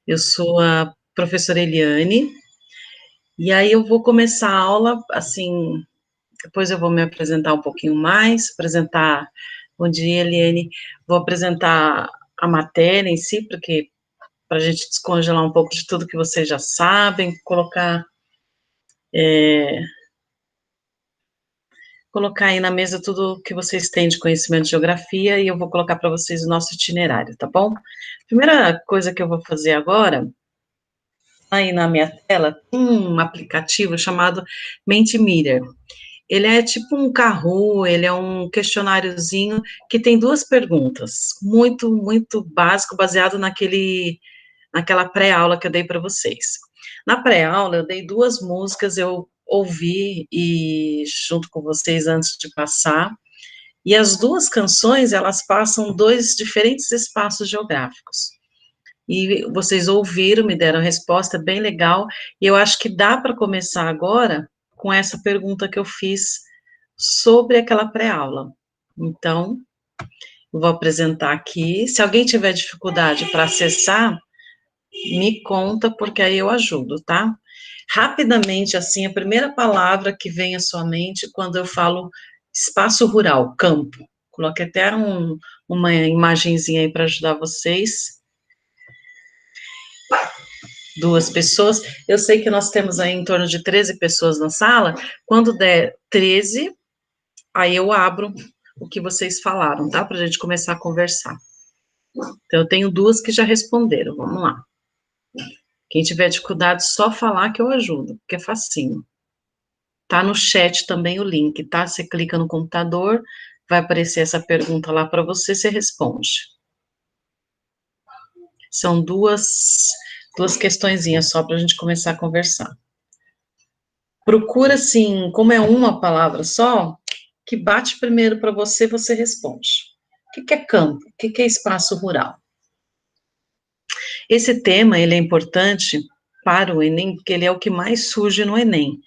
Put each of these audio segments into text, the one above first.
Eu sou a professora Eliane, e aí eu vou começar a aula, assim, depois eu vou me apresentar um pouquinho mais, apresentar, bom dia, Eliane, vou apresentar a matéria em si, porque para a gente descongelar um pouco de tudo que vocês já sabem, colocar aí na mesa tudo que vocês têm de conhecimento de geografia, e eu vou colocar para vocês o nosso itinerário, tá bom? Primeira coisa que eu vou fazer agora, aí na minha tela, tem um aplicativo chamado Mentimeter. Ele é tipo um Kahoot, ele é um questionáriozinho que tem duas perguntas, muito básico, baseado naquela pré-aula que eu dei para vocês. Na pré-aula, eu dei duas músicas, eu ouvi e junto com vocês antes de passar, e as duas canções, elas passam dois diferentes espaços geográficos. E vocês ouviram, me deram a resposta bem legal, e eu acho que dá para começar agora com essa pergunta que eu fiz sobre aquela pré-aula. Então, eu vou apresentar aqui. Se alguém tiver dificuldade para acessar, me conta, porque aí eu ajudo, tá? Rapidamente, assim, a primeira palavra que vem à sua mente quando eu falo espaço rural, campo. Coloquei até uma imagenzinha aí para ajudar vocês. Duas pessoas. Eu sei que nós temos aí em torno de 13 pessoas na sala. Quando der 13, aí eu abro o que vocês falaram, tá? Para a gente começar a conversar. Então, eu tenho duas que já responderam. Vamos lá. Quem tiver dificuldade, só falar que eu ajudo, porque é facinho. Tá no chat também o link, tá? Você clica no computador, vai aparecer essa pergunta lá para você, você responde. São duas questõezinhas só para a gente começar a conversar. Procura, assim, como é uma palavra só, que bate primeiro para você, você responde. O que é campo? O que é espaço rural? Esse tema, ele é importante para o Enem, porque ele é o que mais surge no Enem.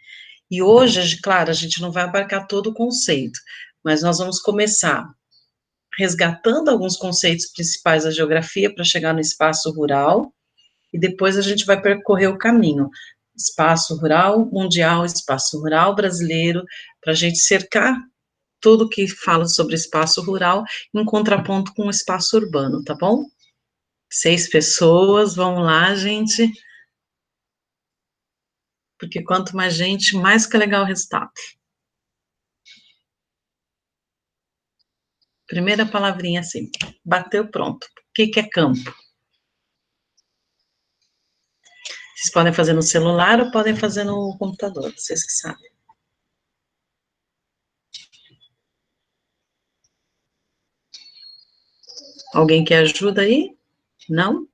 E hoje, claro, a gente não vai abarcar todo o conceito, mas nós vamos começar resgatando alguns conceitos principais da geografia para chegar no espaço rural, e depois a gente vai percorrer o caminho. Espaço rural mundial, espaço rural brasileiro, para a gente cercar tudo que fala sobre espaço rural em contraponto com o espaço urbano, tá bom? 6 pessoas, vamos lá, gente. Porque quanto mais gente, mais que é legal o resultado. Primeira palavrinha assim, bateu, pronto. O que é campo? Vocês podem fazer no celular ou podem fazer no computador, vocês que sabem. Alguém quer ajuda aí? Não?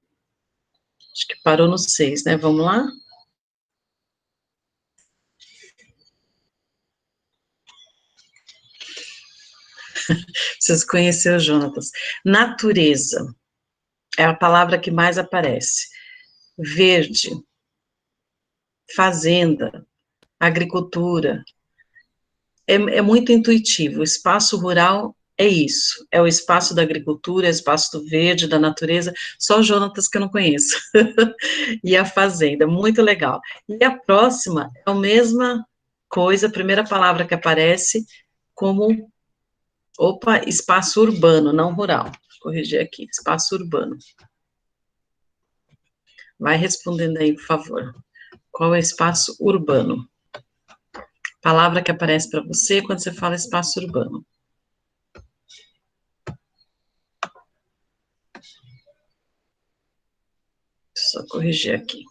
Acho que parou no 6, né? Vamos lá? Vocês conheceram o Jonatas. Natureza é a palavra que mais aparece. Verde, fazenda, agricultura. É muito intuitivo. O espaço rural é isso. É o espaço da agricultura, é o espaço do verde, da natureza. Só o Jonatas que eu não conheço. E a fazenda, muito legal. E a próxima é a mesma coisa, a primeira palavra que aparece como, opa, espaço urbano, não rural. Vou corrigir aqui, espaço urbano. Vai respondendo aí, por favor. Qual é o espaço urbano? Palavra que aparece para você quando você fala espaço urbano. Só corrigir aqui.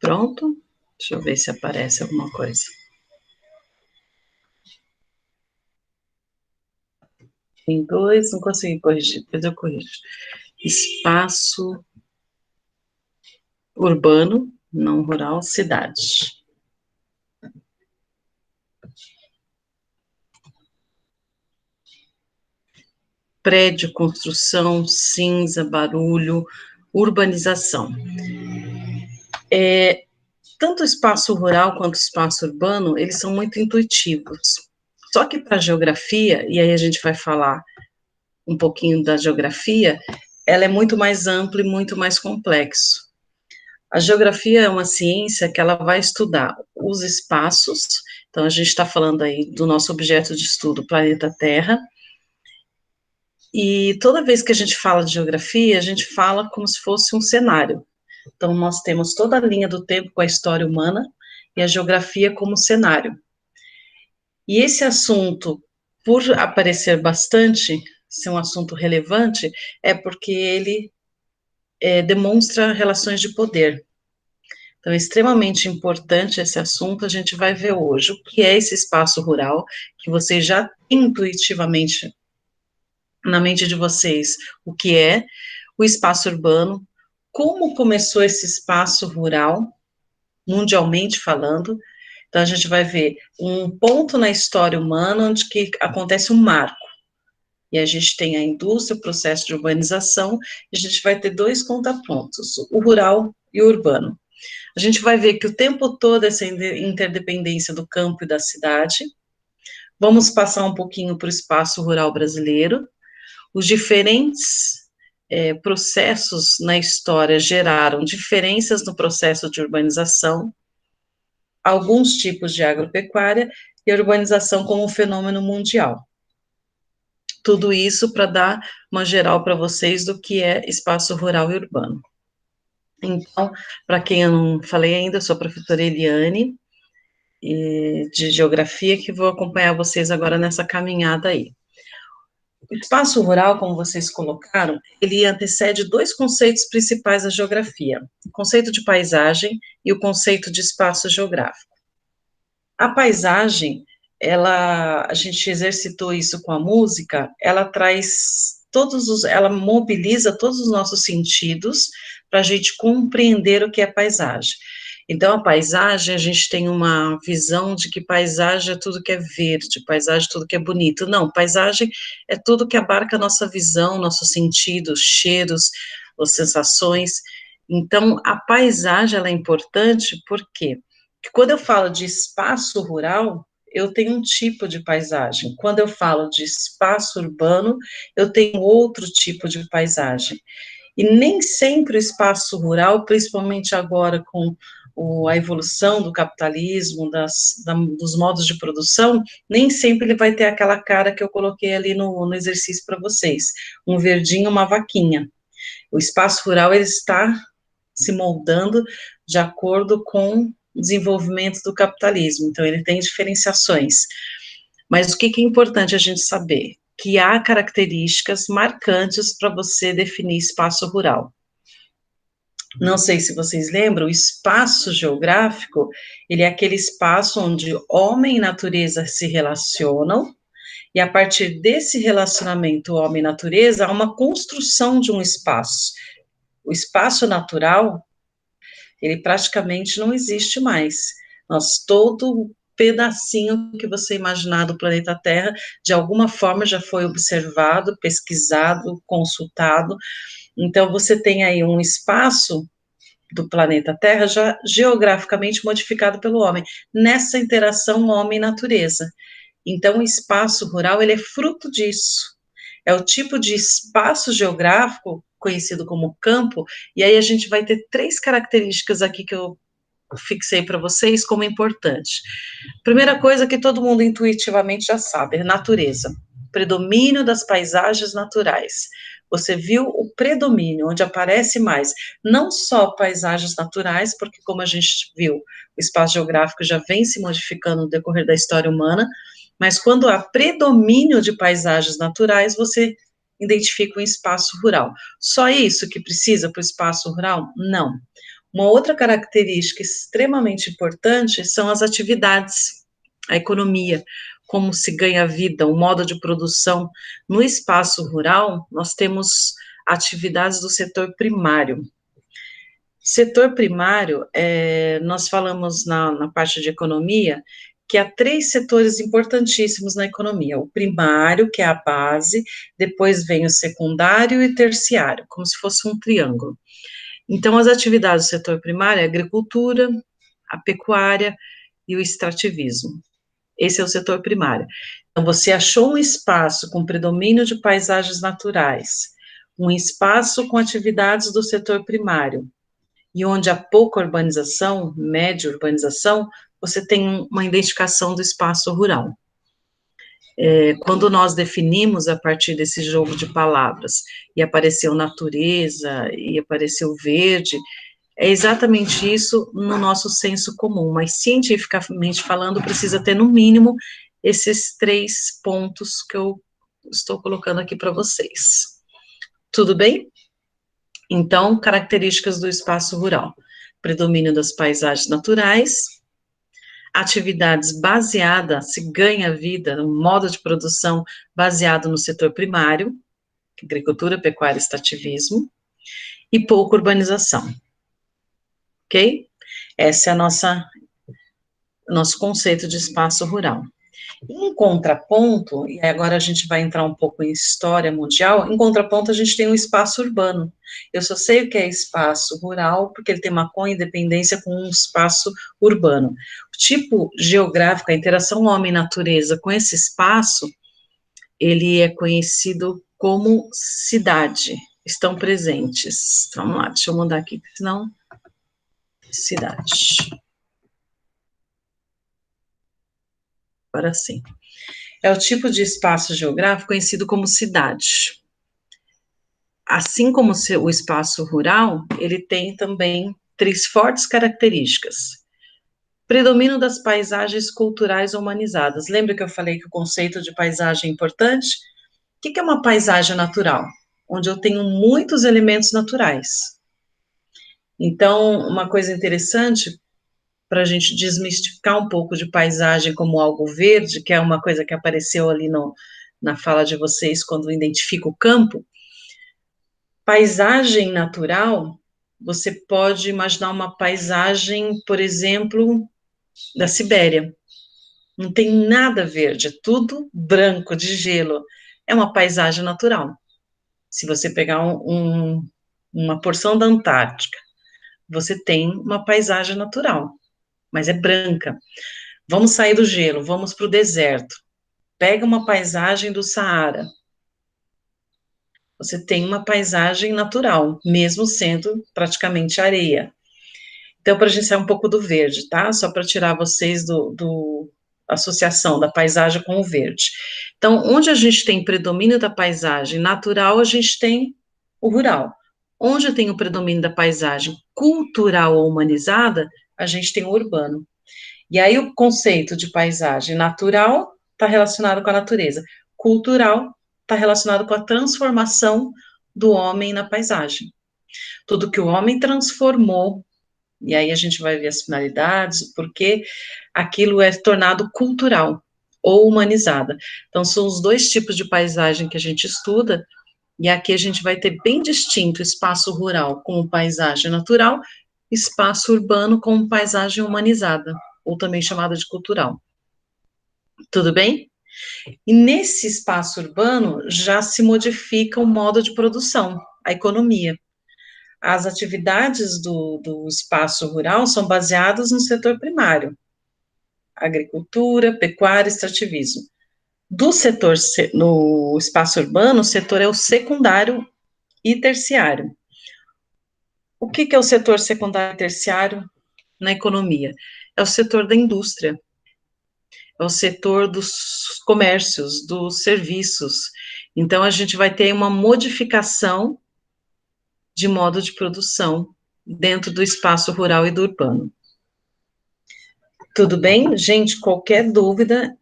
Pronto? Deixa eu ver se aparece alguma coisa. Tem dois, não consegui corrigir, depois eu corrijo. Espaço urbano, não rural, cidade. Prédio, construção, cinza, barulho, urbanização. Tanto o espaço rural quanto o espaço urbano, eles são muito intuitivos. Só que para a geografia, e aí a gente vai falar um pouquinho da geografia, ela é muito mais ampla e muito mais complexo. A geografia é uma ciência que ela vai estudar os espaços, então a gente está falando aí do nosso objeto de estudo, o planeta Terra, e toda vez que a gente fala de geografia, a gente fala como se fosse um cenário. Então, nós temos toda a linha do tempo com a história humana e a geografia como cenário. E esse assunto, por aparecer bastante, ser um assunto relevante, é porque ele demonstra relações de poder. Então, é extremamente importante esse assunto, a gente vai ver hoje o que é esse espaço rural, que vocês já intuitivamente na mente de vocês o que é o espaço urbano, como começou esse espaço rural, mundialmente falando. Então, a gente vai ver um ponto na história humana onde que acontece um marco. E a gente tem a indústria, o processo de urbanização, e a gente vai ter dois contrapontos, o rural e o urbano. A gente vai ver que o tempo todo essa interdependência do campo e da cidade. Vamos passar um pouquinho para o espaço rural brasileiro. Os diferentes processos na história geraram diferenças no processo de urbanização, alguns tipos de agropecuária e a urbanização como um fenômeno mundial. Tudo isso para dar uma geral para vocês do que é espaço rural e urbano. Então, para quem eu não falei ainda, eu sou a professora Eliane, de Geografia, que vou acompanhar vocês agora nessa caminhada aí. O espaço rural, como vocês colocaram, ele antecede dois conceitos principais da geografia, o conceito de paisagem e o conceito de espaço geográfico. A paisagem, a gente exercitou isso com a música, ela traz ela mobiliza todos os nossos sentidos para a gente compreender o que é paisagem. Então, a paisagem, a gente tem uma visão de que paisagem é tudo que é verde, paisagem é tudo que é bonito. Não, paisagem é tudo que abarca a nossa visão, nossos sentidos, cheiros, as sensações. Então, a paisagem, ela é importante porque quando eu falo de espaço rural, eu tenho um tipo de paisagem. Quando eu falo de espaço urbano, eu tenho outro tipo de paisagem. E nem sempre o espaço rural, principalmente agora com a evolução do capitalismo, dos modos de produção, nem sempre ele vai ter aquela cara que eu coloquei ali no exercício para vocês, um verdinho, uma vaquinha. O espaço rural ele está se moldando de acordo com o desenvolvimento do capitalismo, então ele tem diferenciações. Mas o que é importante a gente saber? Que há características marcantes para você definir espaço rural. Não sei se vocês lembram, o espaço geográfico, ele é aquele espaço onde homem e natureza se relacionam, e a partir desse relacionamento homem e natureza, há uma construção de um espaço. O espaço natural, ele praticamente não existe mais. Todo pedacinho que você imaginar do planeta Terra, de alguma forma já foi observado, pesquisado, consultado. Então, você tem aí um espaço do planeta Terra já geograficamente modificado pelo homem, nessa interação homem-natureza. Então, o espaço rural, ele é fruto disso. É o tipo de espaço geográfico conhecido como campo, e aí a gente vai ter três características aqui que eu fixei para vocês como importante. Primeira coisa que todo mundo intuitivamente já sabe, é natureza. Predomínio das paisagens naturais. Você viu o predomínio, onde aparece mais, não só paisagens naturais, porque como a gente viu, o espaço geográfico já vem se modificando no decorrer da história humana, mas quando há predomínio de paisagens naturais, você identifica um espaço rural. Só isso que precisa para o espaço rural? Não. Uma outra característica extremamente importante são as atividades, a economia, como se ganha vida, o modo de produção. No espaço rural, nós temos atividades do setor primário. Setor primário, nós falamos na parte de economia, que há três setores importantíssimos na economia. O primário, que é a base, depois vem o secundário e terciário, como se fosse um triângulo. Então, as atividades do setor primário é a agricultura, a pecuária e o extrativismo. Esse é o setor primário. Então, você achou um espaço com predomínio de paisagens naturais, um espaço com atividades do setor primário, e onde há pouca urbanização, média urbanização, você tem uma identificação do espaço rural. Quando nós definimos a partir desse jogo de palavras, e apareceu natureza, e apareceu verde, é exatamente isso no nosso senso comum, mas cientificamente falando, precisa ter no mínimo esses três pontos que eu estou colocando aqui para vocês. Tudo bem? Então, características do espaço rural: predomínio das paisagens naturais, atividades baseadas, se ganha vida, no modo de produção baseado no setor primário, agricultura, pecuária, extrativismo, e pouca urbanização, ok? Esse é nosso conceito de espaço rural. Em contraponto, e agora a gente vai entrar um pouco em história mundial, em contraponto a gente tem um espaço urbano. Eu só sei o que é espaço rural, porque ele tem uma coindependência com um espaço urbano. O tipo geográfico, a interação homem-natureza com esse espaço, ele é conhecido como cidade. Estão presentes. Vamos lá, deixa eu mudar aqui, senão... Cidade. Agora sim. É o tipo de espaço geográfico conhecido como cidade. Assim como o espaço rural, ele tem também três fortes características. Predomínio das paisagens culturais humanizadas. Lembra que eu falei que o conceito de paisagem é importante? O que é uma paisagem natural? Onde eu tenho muitos elementos naturais. Então, uma coisa interessante, para a gente desmistificar um pouco de paisagem como algo verde, que é uma coisa que apareceu ali na fala de vocês, quando identifica o campo. Paisagem natural, você pode imaginar uma paisagem, por exemplo, da Sibéria. Não tem nada verde, é tudo branco, de gelo. É uma paisagem natural. Se você pegar uma porção da Antártica, você tem uma paisagem natural, mas é branca. Vamos sair do gelo, vamos para o deserto. Pega uma paisagem do Saara. Você tem uma paisagem natural, mesmo sendo praticamente areia. Então, para a gente sair um pouco do verde, tá? Só para tirar vocês do associação da paisagem com o verde. Então, onde a gente tem predomínio da paisagem natural, a gente tem o rural. Onde tem o predomínio da paisagem cultural ou humanizada, a gente tem o urbano. E aí o conceito de paisagem natural está relacionado com a natureza, cultural está relacionado com a transformação do homem na paisagem. Tudo que o homem transformou, e aí a gente vai ver as finalidades, porque aquilo é tornado cultural ou humanizada. Então, são os dois tipos de paisagem que a gente estuda, e aqui a gente vai ter bem distinto espaço rural como paisagem natural, espaço urbano como paisagem humanizada, ou também chamada de cultural. Tudo bem? E nesse espaço urbano já se modifica o modo de produção, a economia. As atividades do espaço rural são baseadas no setor primário, agricultura, pecuária, extrativismo. Do setor, no espaço urbano, o setor é o secundário e terciário. O que é o setor secundário e terciário na economia? É o setor da indústria, é o setor dos comércios, dos serviços. Então, a gente vai ter uma modificação de modo de produção dentro do espaço rural e do urbano. Tudo bem? Gente, qualquer dúvida,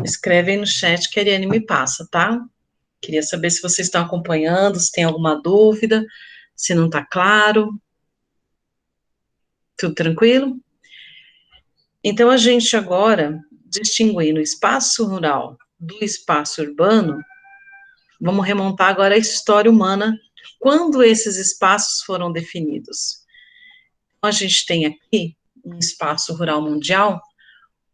escreve aí no chat que a Ariane me passa, tá? Queria saber se vocês estão acompanhando, se tem alguma dúvida, se não está claro. Tudo tranquilo? Então, a gente agora, distinguindo o espaço rural do espaço urbano, vamos remontar agora a história humana, quando esses espaços foram definidos. A gente tem aqui, um espaço rural mundial,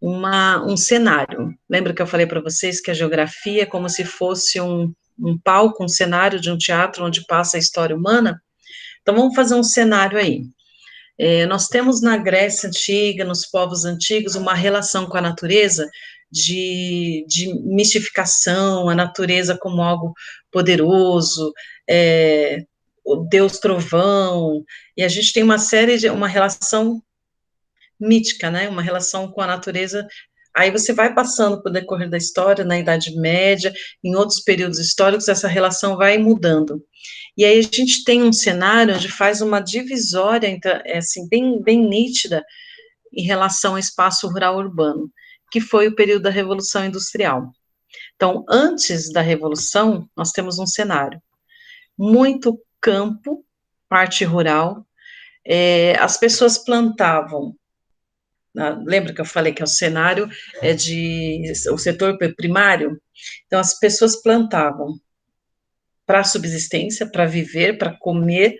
um cenário. Lembra que eu falei para vocês que a geografia é como se fosse um palco, um cenário de um teatro onde passa a história humana? Então, vamos fazer um cenário aí. Nós temos na Grécia Antiga, nos povos antigos, uma relação com a natureza de mistificação, a natureza como algo poderoso, o Deus trovão, e a gente tem uma relação mítica, né, uma relação com a natureza. Aí você vai passando por decorrer da história, na Idade Média, em outros períodos históricos, essa relação vai mudando. E aí a gente tem um cenário onde faz uma divisória, assim, bem nítida, em relação ao espaço rural urbano, que foi o período da Revolução Industrial. Então, antes da Revolução, nós temos um cenário muito campo, parte rural, as pessoas plantavam. Lembra que eu falei que o cenário o setor primário? Então, as pessoas plantavam para subsistência, para viver, para comer,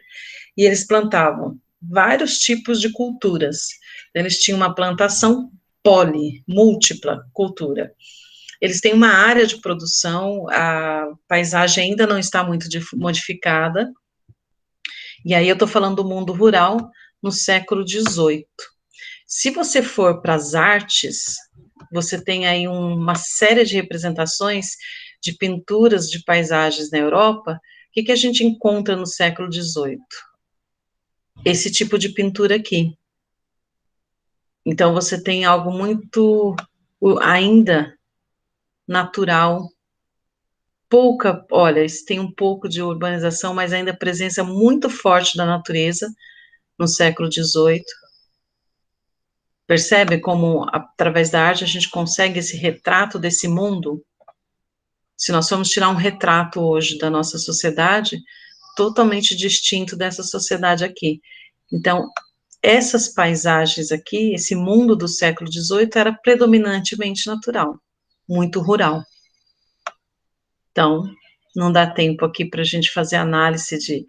e eles plantavam vários tipos de culturas. Eles tinham uma plantação múltipla cultura. Eles têm uma área de produção, a paisagem ainda não está muito modificada, e aí eu estou falando do mundo rural no século XVIII. Se você for para as artes, você tem aí uma série de representações de pinturas de paisagens na Europa. O que a gente encontra no século XVIII? Esse tipo de pintura aqui. Então, você tem algo muito ainda natural, olha, tem um pouco de urbanização, mas ainda a presença muito forte da natureza no século XVIII. Percebe como, através da arte, a gente consegue esse retrato desse mundo? Se nós formos tirar um retrato hoje da nossa sociedade, totalmente distinto dessa sociedade aqui. Então, essas paisagens aqui, esse mundo do século XVIII era predominantemente natural, muito rural. Então, não dá tempo aqui para a gente fazer análise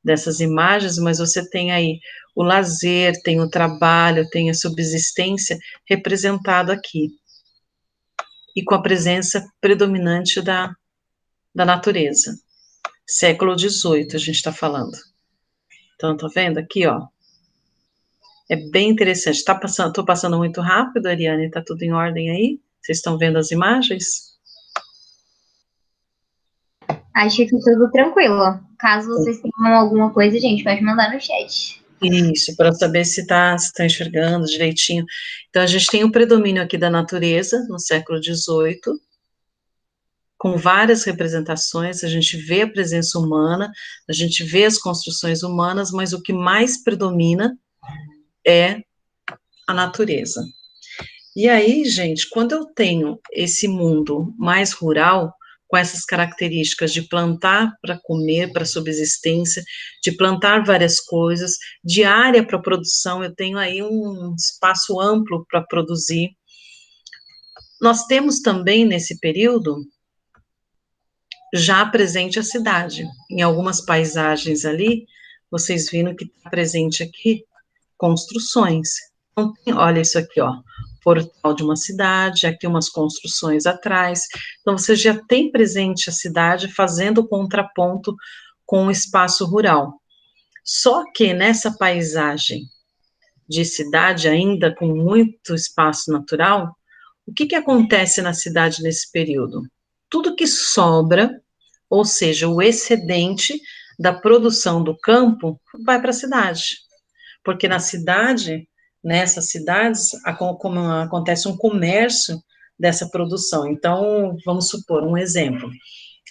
dessas imagens, mas você tem aí o lazer, tem o trabalho, tem a subsistência representado aqui. E com a presença predominante da natureza. Século XVIII, a gente está falando. Então, tá vendo aqui, ó? É bem interessante. Tô passando muito rápido, Ariane? Tá tudo em ordem aí? Vocês estão vendo as imagens? Acho que tudo tranquilo. Caso vocês tenham alguma coisa, gente, pode mandar no chat. Isso, para saber se tá enxergando direitinho. Então, a gente tem o predomínio aqui da natureza no século XVIII, com várias representações, a gente vê a presença humana, a gente vê as construções humanas, mas o que mais predomina é a natureza. E aí, gente, quando eu tenho esse mundo mais rural, com essas características de plantar para comer, para subsistência, de plantar várias coisas, de área para produção, eu tenho aí um espaço amplo para produzir. Nós temos também, nesse período, já presente a cidade. Em algumas paisagens ali, vocês viram que está presente aqui construções. Então, olha isso aqui, ó, portal de uma cidade, aqui umas construções atrás. Então, você já tem presente a cidade fazendo contraponto com o espaço rural. Só que nessa paisagem de cidade, ainda com muito espaço natural, o que acontece na cidade nesse período? Tudo que sobra, ou seja, o excedente da produção do campo, vai para a cidade. Porque na cidade, nessas cidades, como acontece um comércio dessa produção. Então, vamos supor um exemplo.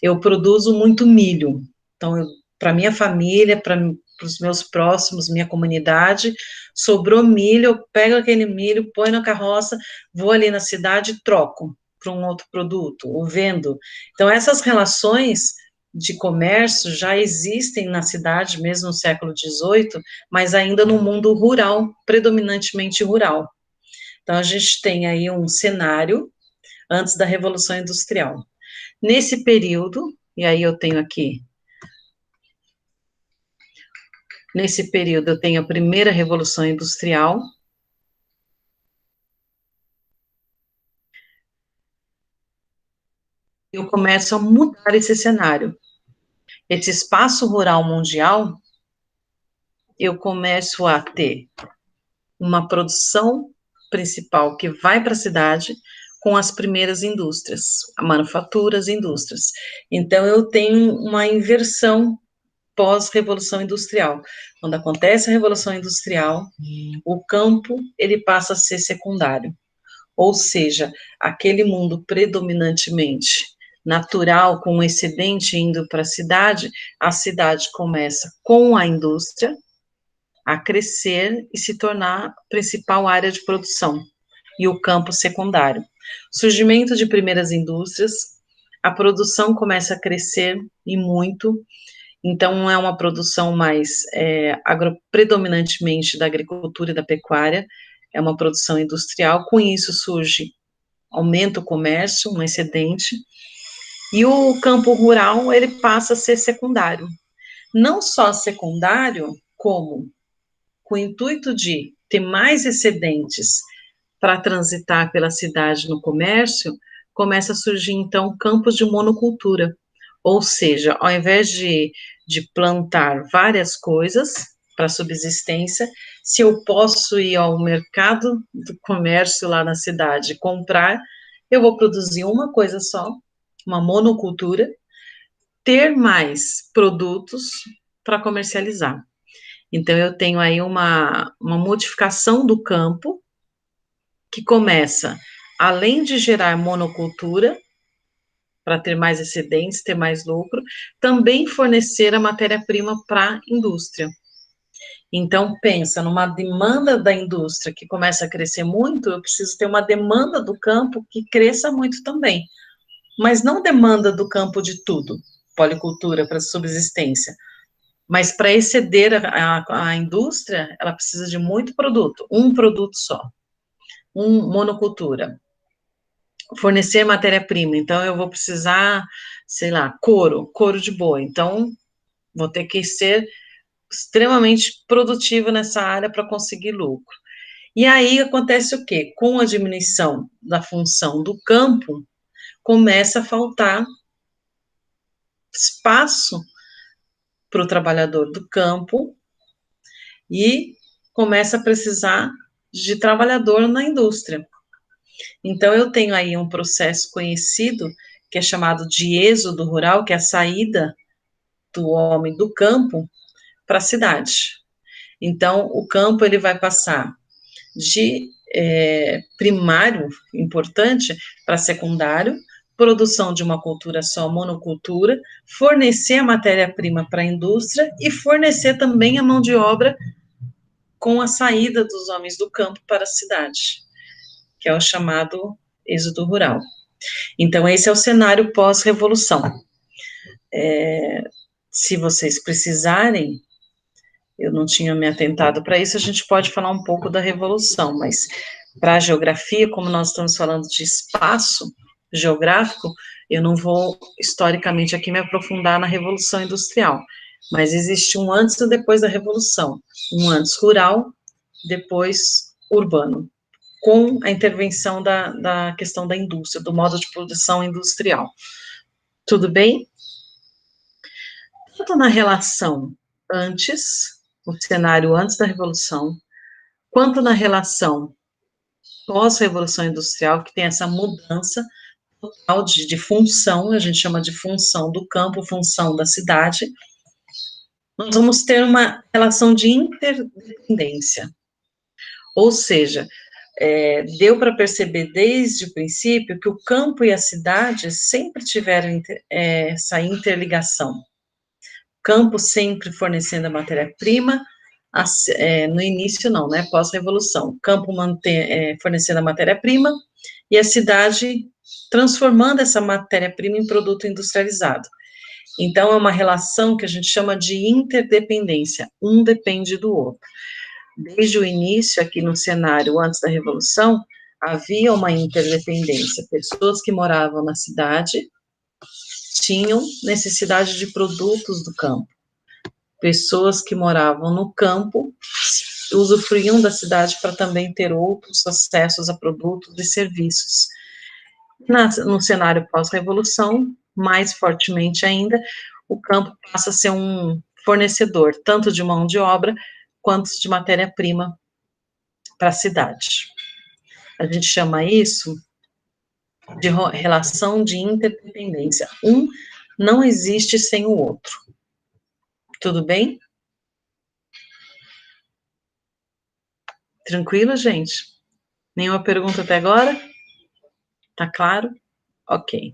Eu produzo muito milho. Então, para minha família, para os meus próximos, minha comunidade, sobrou milho, eu pego aquele milho, ponho na carroça, vou ali na cidade e troco para um outro produto, ou vendo. Então, essas relações de comércio já existem na cidade, mesmo no século XVIII, mas ainda no mundo rural, predominantemente rural. Então, a gente tem aí um cenário antes da Revolução Industrial. Nesse período, e aí eu tenho aqui Nesse período, eu tenho a primeira Revolução Industrial. Eu começo a mudar esse cenário. Esse espaço rural mundial, eu começo a ter uma produção principal que vai para a cidade com as primeiras indústrias, manufaturas e indústrias. Então, eu tenho uma inversão pós-revolução industrial. Quando acontece a revolução industrial, o campo, ele passa a ser secundário. Ou seja, aquele mundo predominantemente natural, com um excedente indo para a cidade começa com a indústria a crescer e se tornar a principal área de produção, e o campo secundário. Surgimento de primeiras indústrias, a produção começa a crescer e muito, então não é uma produção mais predominantemente da agricultura e da pecuária, é uma produção industrial, com isso surge, aumenta o comércio, um excedente, e o campo rural, ele passa a ser secundário. Não só secundário, como com o intuito de ter mais excedentes para transitar pela cidade no comércio, começa a surgir, então, campos de monocultura. Ou seja, ao invés de plantar várias coisas para subsistência, se eu posso ir ao mercado do comércio lá na cidade comprar, eu vou produzir uma coisa só, uma monocultura, ter mais produtos para comercializar. Então, eu tenho aí uma modificação do campo, que começa, além de gerar monocultura, para ter mais excedentes, ter mais lucro, também fornecer a matéria-prima para a indústria. Então, pensa, numa demanda da indústria que começa a crescer muito, eu preciso ter uma demanda do campo que cresça muito também. Mas não demanda do campo de tudo, policultura para subsistência. Mas para exceder a indústria, ela precisa de muito produto, um produto só, monocultura. Fornecer matéria-prima, então eu vou precisar, sei lá, couro de boi, então vou ter que ser extremamente produtivo nessa área para conseguir lucro. E aí acontece o quê? Com a diminuição da função do campo, começa a faltar espaço para o trabalhador do campo e começa a precisar de trabalhador na indústria. Então, eu tenho aí um processo conhecido, que é chamado de êxodo rural, que é a saída do homem do campo para a cidade. Então, o campo, ele vai passar de primário, importante, para secundário, produção de uma cultura só, monocultura, fornecer a matéria-prima para a indústria e fornecer também a mão de obra com a saída dos homens do campo para a cidade, que é o chamado êxodo rural. Então, esse é o cenário pós-revolução. Se vocês precisarem, eu não tinha me atentado para isso, a gente pode falar um pouco da revolução, mas para a geografia, como nós estamos falando de espaço geográfico, eu não vou historicamente aqui me aprofundar na Revolução Industrial, mas existe um antes e depois da Revolução, um antes rural, depois urbano, com a intervenção da questão da indústria, do modo de produção industrial. Tudo bem? Tanto na relação antes, o cenário antes da Revolução, quanto na relação pós-Revolução Industrial, que tem essa mudança total de função, a gente chama de função do campo, função da cidade, nós vamos ter uma relação de interdependência. Ou seja, deu para perceber desde o princípio que o campo e a cidade sempre tiveram essa interligação. Campo sempre fornecendo a matéria-prima, no início não, né, pós-revolução, campo fornecendo a matéria-prima e a cidade transformando essa matéria-prima em produto industrializado. Então, é uma relação que a gente chama de interdependência, um depende do outro. Desde o início, aqui no cenário antes da Revolução, havia uma interdependência, pessoas que moravam na cidade tinham necessidade de produtos do campo. pessoas que moravam no campo usufruíam da cidade para também ter outros acessos a produtos e serviços. No cenário pós-revolução, mais fortemente ainda, o campo passa a ser um fornecedor, tanto de mão de obra, quanto de matéria-prima para a cidade. A gente chama isso de relação de interdependência. Um não existe sem o outro. Tudo bem? Tranquilo, gente? Nenhuma pergunta até agora? Tá claro? Ok.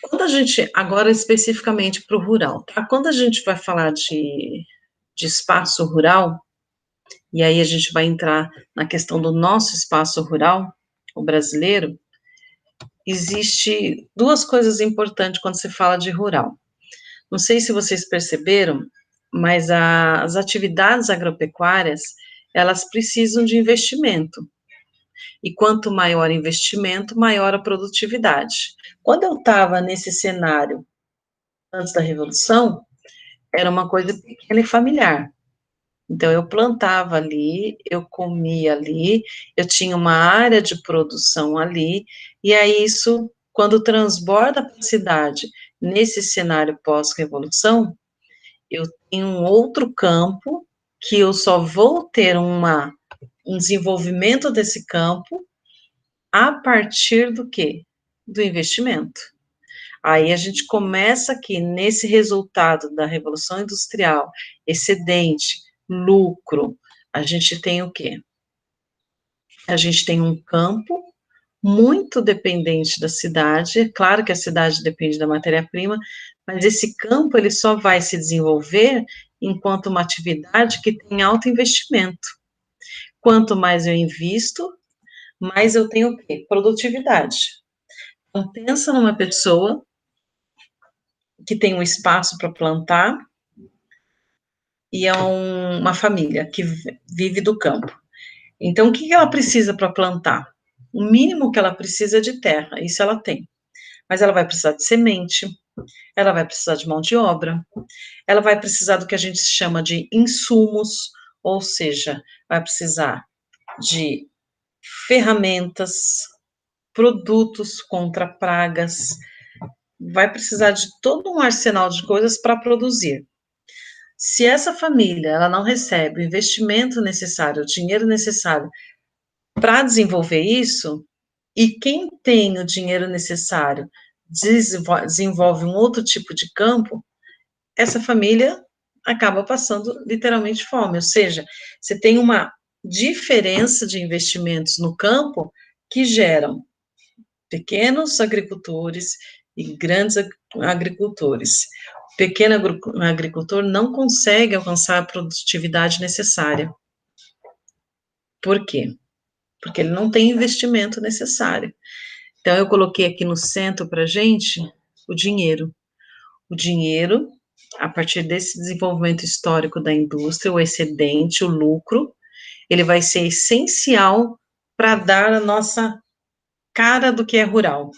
Quando a gente, agora especificamente para o rural, tá? Quando a gente vai falar de espaço rural, e aí a gente vai entrar na questão do nosso espaço rural, o brasileiro, existe duas coisas importantes quando se fala de rural. Não sei se vocês perceberam, mas as atividades agropecuárias, elas precisam de investimento. E quanto maior o investimento, maior a produtividade. Quando eu estava nesse cenário antes da Revolução, era uma coisa pequena e familiar. Então, eu plantava ali, eu comia ali, eu tinha uma área de produção ali, e aí isso, quando transborda para a cidade, nesse cenário pós-revolução, eu tenho um outro campo que eu só vou ter um desenvolvimento desse campo a partir do quê? Do investimento. Aí a gente começa aqui nesse resultado da Revolução Industrial, excedente, lucro, a gente tem o quê? A gente tem um campo muito dependente da cidade, é claro que a cidade depende da matéria-prima, mas esse campo ele só vai se desenvolver enquanto uma atividade que tem alto investimento. Quanto mais eu invisto, mais eu tenho o quê? Produtividade. Então, pensa numa pessoa que tem um espaço para plantar e é uma família que vive do campo. Então, o que ela precisa para plantar? O mínimo que ela precisa é de terra, isso ela tem. Mas ela vai precisar de semente, ela vai precisar de mão de obra, ela vai precisar do que a gente chama de insumos, ou seja, vai precisar de ferramentas, produtos contra pragas, vai precisar de todo um arsenal de coisas para produzir. Se essa família ela não recebe o investimento necessário, o dinheiro necessário para desenvolver isso, e quem tem o dinheiro necessário desenvolve um outro tipo de campo, essa família acaba passando literalmente fome. Ou seja, você tem uma diferença de investimentos no campo que geram pequenos agricultores e grandes agricultores. O pequeno agricultor não consegue alcançar a produtividade necessária. Por quê? Porque ele não tem investimento necessário. Então, eu coloquei aqui no centro para a gente o dinheiro. O dinheiro, a partir desse desenvolvimento histórico da indústria, o excedente, o lucro, ele vai ser essencial para dar a nossa cara do que é rural.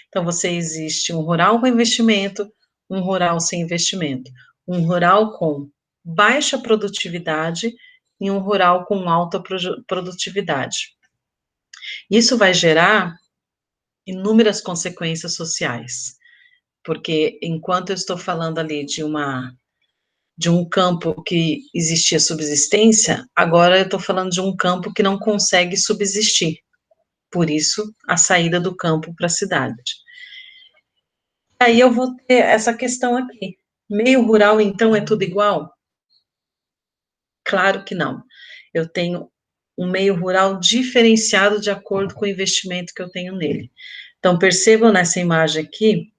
Então, você existe um rural com investimento, um rural sem investimento, um rural com baixa produtividade e um rural com alta produtividade. Isso vai gerar inúmeras consequências sociais, porque enquanto eu estou falando ali de um campo que existia subsistência, agora eu estou falando de um campo que não consegue subsistir. Por isso, a saída do campo para a cidade. Aí eu vou ter essa questão aqui. Meio rural, então, é tudo igual? Claro que não. Eu tenho um meio rural diferenciado de acordo com o investimento que eu tenho nele. Então, percebam nessa imagem aqui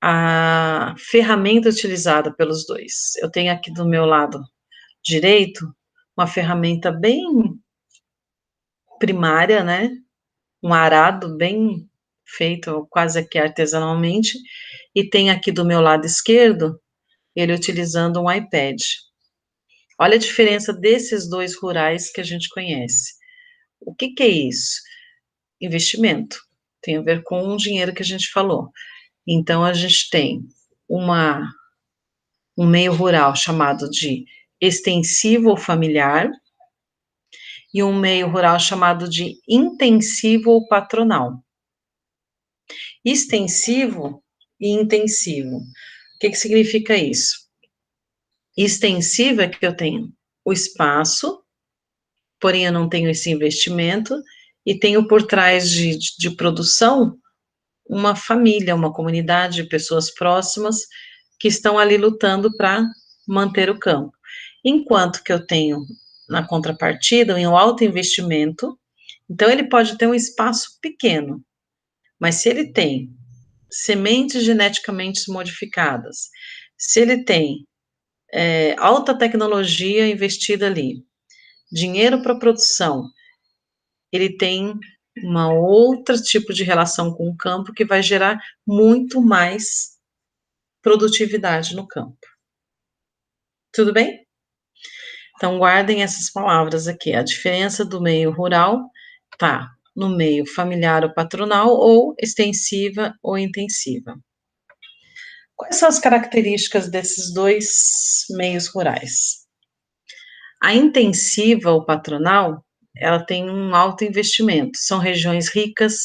a ferramenta utilizada pelos dois. Eu tenho aqui do meu lado direito uma ferramenta bem primária, né? Um arado bem feito quase que artesanalmente, e tem aqui do meu lado esquerdo ele utilizando um iPad. Olha a diferença desses dois rurais que a gente conhece. O que que é isso? Investimento. Tem a ver com o dinheiro que a gente falou. Então, a gente tem um meio rural chamado de extensivo ou familiar e um meio rural chamado de intensivo ou patronal. Extensivo e intensivo. O que significa isso? Extensivo é que eu tenho o espaço, porém eu não tenho esse investimento, e tenho por trás de produção uma família, uma comunidade, pessoas próximas que estão ali lutando para manter o campo. Enquanto que eu tenho, na contrapartida, um alto investimento, então ele pode ter um espaço pequeno, mas se ele tem sementes geneticamente modificadas, se ele tem alta tecnologia investida ali, dinheiro para produção, ele tem uma outra tipo de relação com o campo que vai gerar muito mais produtividade no campo. Tudo bem? Então, guardem essas palavras aqui. A diferença do meio rural tá no meio familiar ou patronal, ou extensiva ou intensiva. Quais são as características desses dois meios rurais? A intensiva ou patronal, ela tem um alto investimento. São regiões ricas,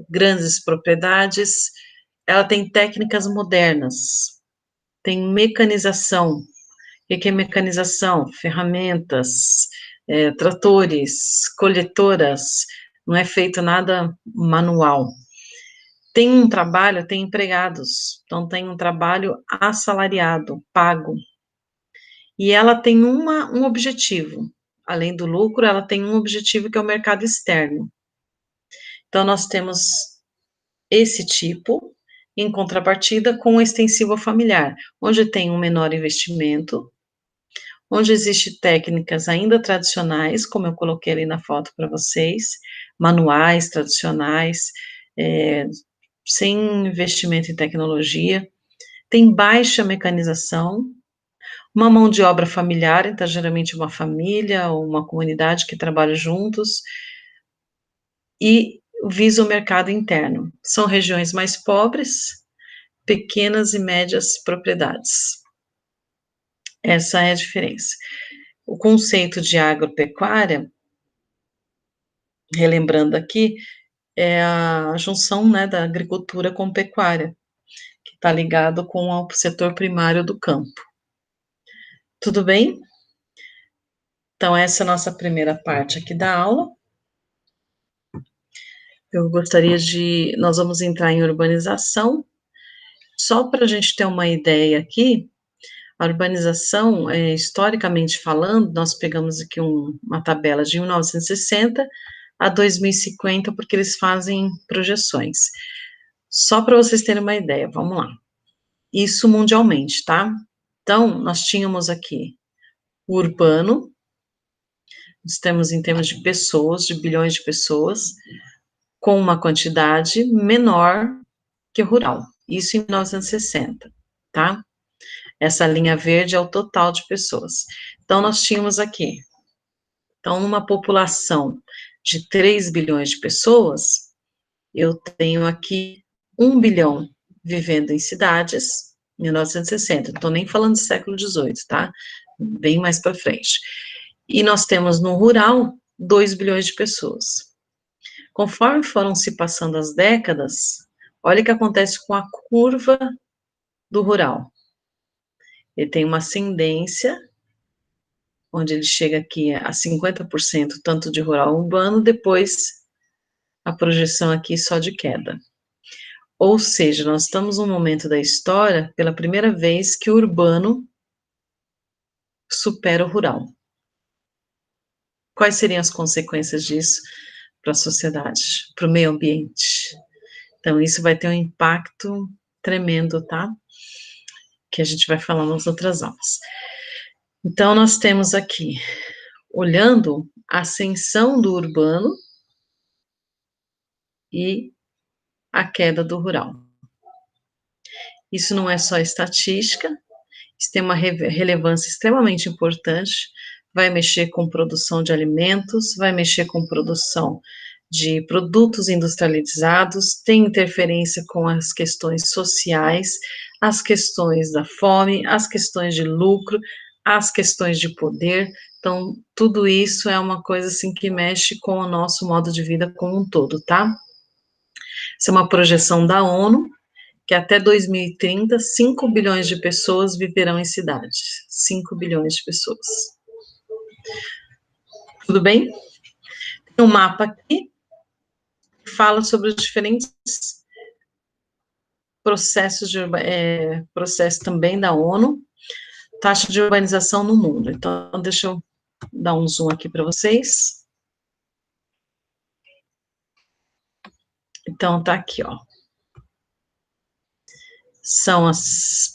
grandes propriedades, ela tem técnicas modernas, tem mecanização. O que é mecanização? Ferramentas, tratores, colhetoras, não é feito nada manual. Tem um trabalho, tem empregados, então tem um trabalho assalariado, pago. E ela tem um objetivo, além do lucro, ela tem um objetivo que é o mercado externo. Então, nós temos esse tipo, em contrapartida com o extensivo familiar, onde tem um menor investimento, onde existem técnicas ainda tradicionais, como eu coloquei ali na foto para vocês, manuais tradicionais, sem investimento em tecnologia, tem baixa mecanização, uma mão de obra familiar, então geralmente uma família ou uma comunidade que trabalha juntos, e visa o mercado interno. São regiões mais pobres, pequenas e médias propriedades. Essa é a diferença. O conceito de agropecuária, relembrando aqui, é a junção, né, da agricultura com pecuária, que está ligado com o setor primário do campo. Tudo bem? Então, essa é a nossa primeira parte aqui da aula. Nós vamos entrar em urbanização. Só para a gente ter uma ideia aqui, a urbanização, historicamente falando, nós pegamos aqui uma tabela de 1960 a 2050, porque eles fazem projeções. Só para vocês terem uma ideia, vamos lá. Isso mundialmente, tá? Então, nós tínhamos aqui o urbano, nós temos em termos de pessoas, de bilhões de pessoas, com uma quantidade menor que o rural. Isso em 1960, tá? Essa linha verde é o total de pessoas. Então, nós tínhamos aqui, então, numa população de 3 bilhões de pessoas, eu tenho aqui 1 bilhão vivendo em cidades, 1960, não estou nem falando do século XVIII, tá? Bem mais para frente. E nós temos no rural 2 bilhões de pessoas. Conforme foram se passando as décadas, olha o que acontece com a curva do rural. Ele tem uma ascendência, onde ele chega aqui a 50%, tanto de rural urbano, depois a projeção aqui só de queda. Ou seja, nós estamos num momento da história, pela primeira vez, que o urbano supera o rural. Quais seriam as consequências disso para a sociedade, para o meio ambiente? Então, isso vai ter um impacto tremendo, tá? Que a gente vai falar nas outras aulas. Então, nós temos aqui, olhando a ascensão do urbano e a queda do rural. Isso não é só estatística, isso tem uma relevância extremamente importante, vai mexer com produção de alimentos, vai mexer com produção de produtos industrializados, tem interferência com as questões sociais, as questões da fome, as questões de lucro, as questões de poder. Então, tudo isso é uma coisa assim que mexe com o nosso modo de vida como um todo, tá? Isso é uma projeção da ONU, que até 2030, 5 bilhões de pessoas viverão em cidades. 5 bilhões de pessoas. Tudo bem? Tem um mapa aqui que fala sobre os diferentes processos processo também da ONU, taxa de urbanização no mundo. Então, deixa eu dar um zoom aqui para vocês. Então, tá aqui, ó.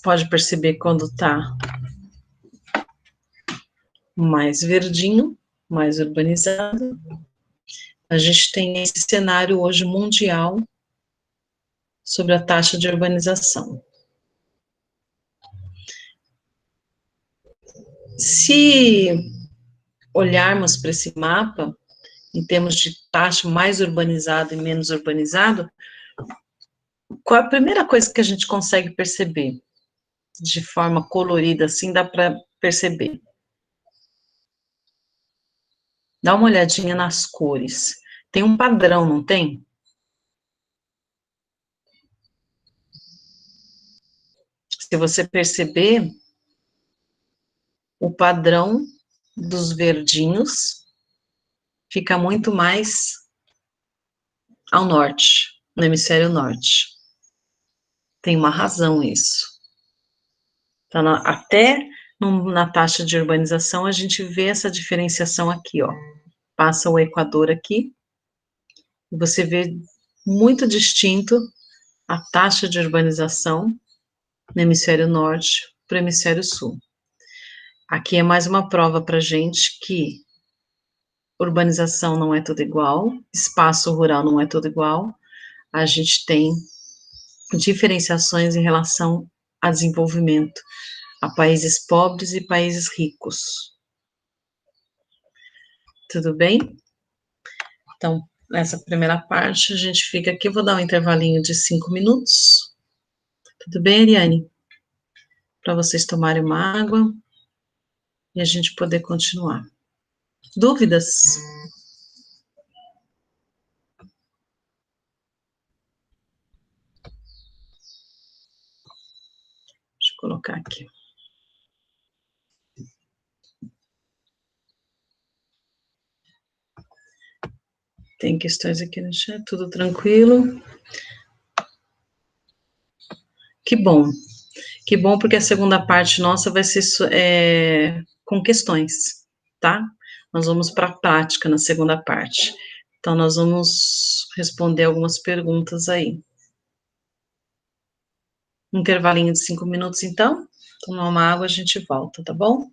Pode perceber quando tá mais verdinho, mais urbanizado. A gente tem esse cenário hoje mundial sobre a taxa de urbanização. Se olharmos para esse mapa, em termos de taxa mais urbanizado e menos urbanizado, qual é a primeira coisa que a gente consegue perceber? De forma colorida, assim, dá para perceber. Dá uma olhadinha nas cores. Tem um padrão, não tem? Se você perceber, o padrão dos verdinhos fica muito mais ao norte, no hemisfério norte. Tem uma razão isso. Então, até na taxa de urbanização, a gente vê essa diferenciação aqui, ó. Passa o Equador aqui, e você vê muito distinto a taxa de urbanização no hemisfério norte para o hemisfério sul. Aqui é mais uma prova para gente que urbanização não é tudo igual, espaço rural não é tudo igual, a gente tem diferenciações em relação a desenvolvimento, a países pobres e países ricos. Tudo bem? Então, nessa primeira parte, a gente fica aqui, eu vou dar um intervalinho de 5 minutos. Tudo bem, Ariane? Para vocês tomarem uma água e a gente poder continuar. Dúvidas? Deixa eu colocar aqui. Tem questões aqui no chat, tudo tranquilo. Que bom. Que bom, porque a segunda parte nossa vai ser com questões, tá? Nós vamos para a prática na segunda parte. Então, nós vamos responder algumas perguntas aí. Um intervalinho de 5 minutos, então. Tomar uma água, a gente volta, tá bom?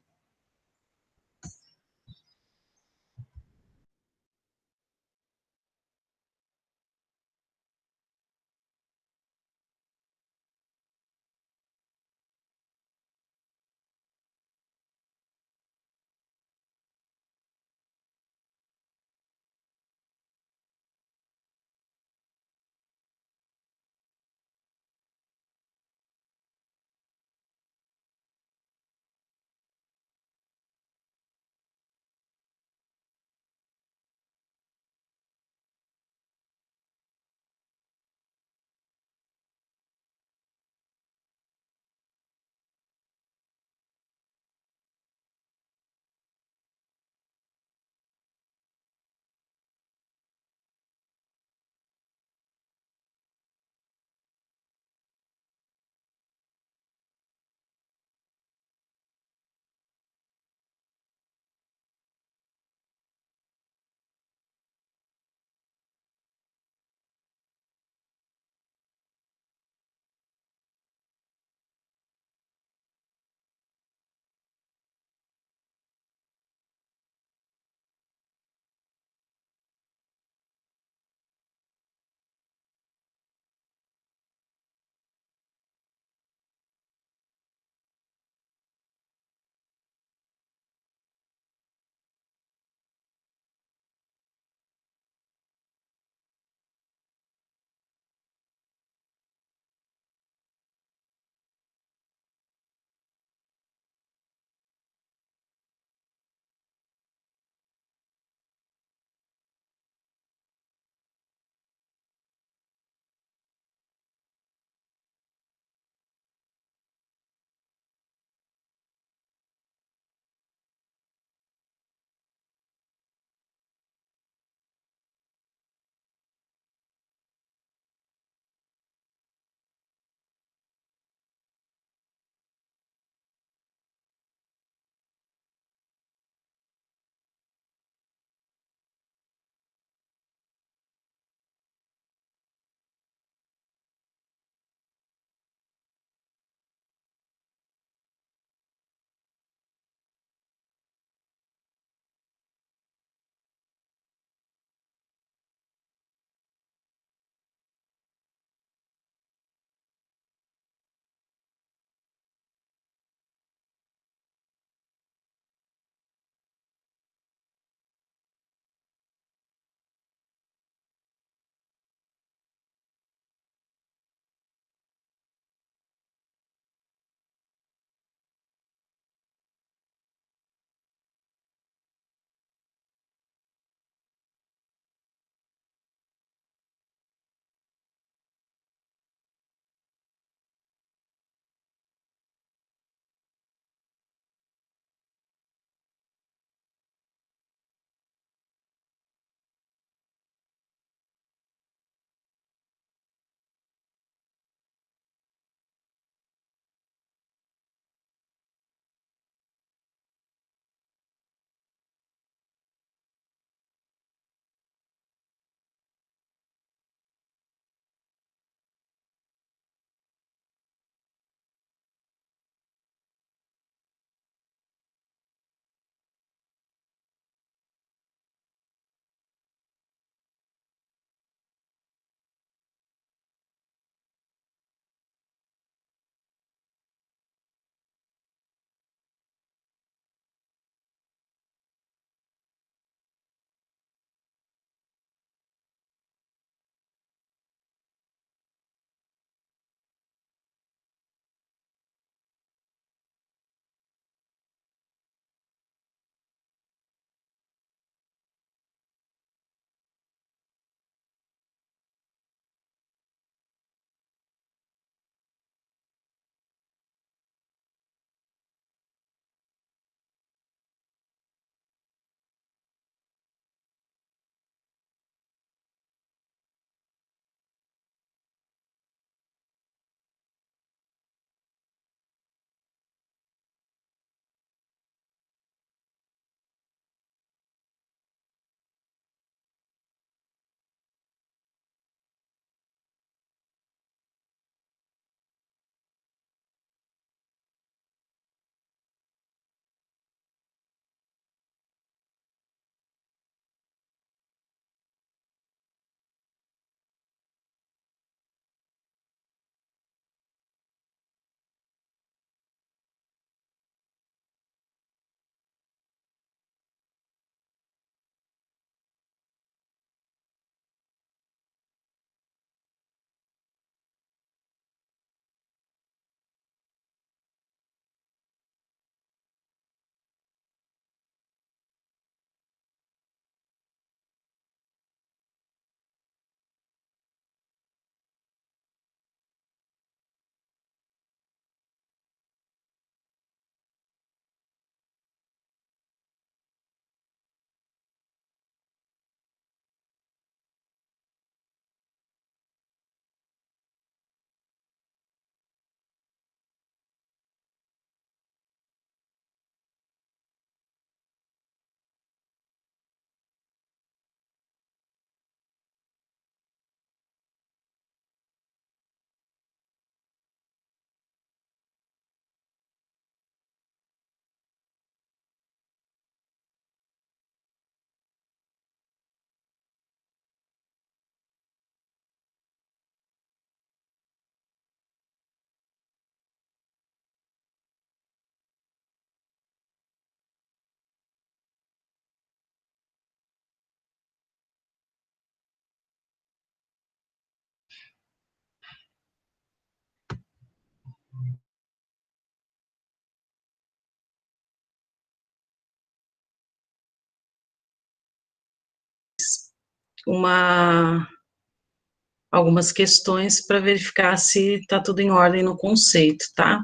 algumas questões para verificar se está tudo em ordem no conceito, tá?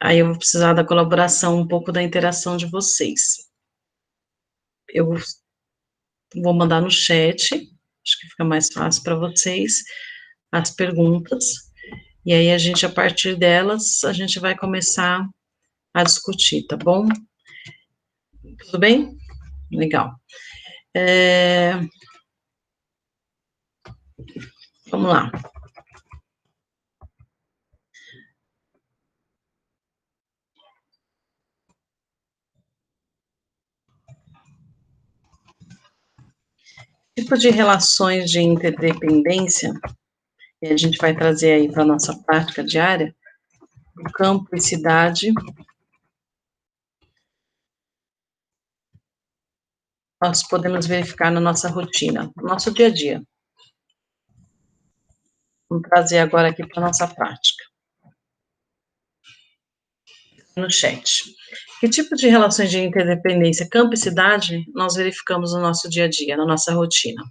Aí eu vou precisar da colaboração, um pouco da interação de vocês. Eu vou mandar no chat, acho que fica mais fácil para vocês, as perguntas, e aí a partir delas, a gente vai começar a discutir, tá bom? Tudo bem? Legal. Vamos lá. Tipo de relações de interdependência, e a gente vai trazer aí para a nossa prática diária, o campo e cidade, nós podemos verificar na nossa rotina, no nosso dia a dia. Vamos trazer agora aqui para a nossa prática. No chat. Que tipo de relações de interdependência, campo e cidade, nós verificamos no nosso dia a dia, na nossa rotina?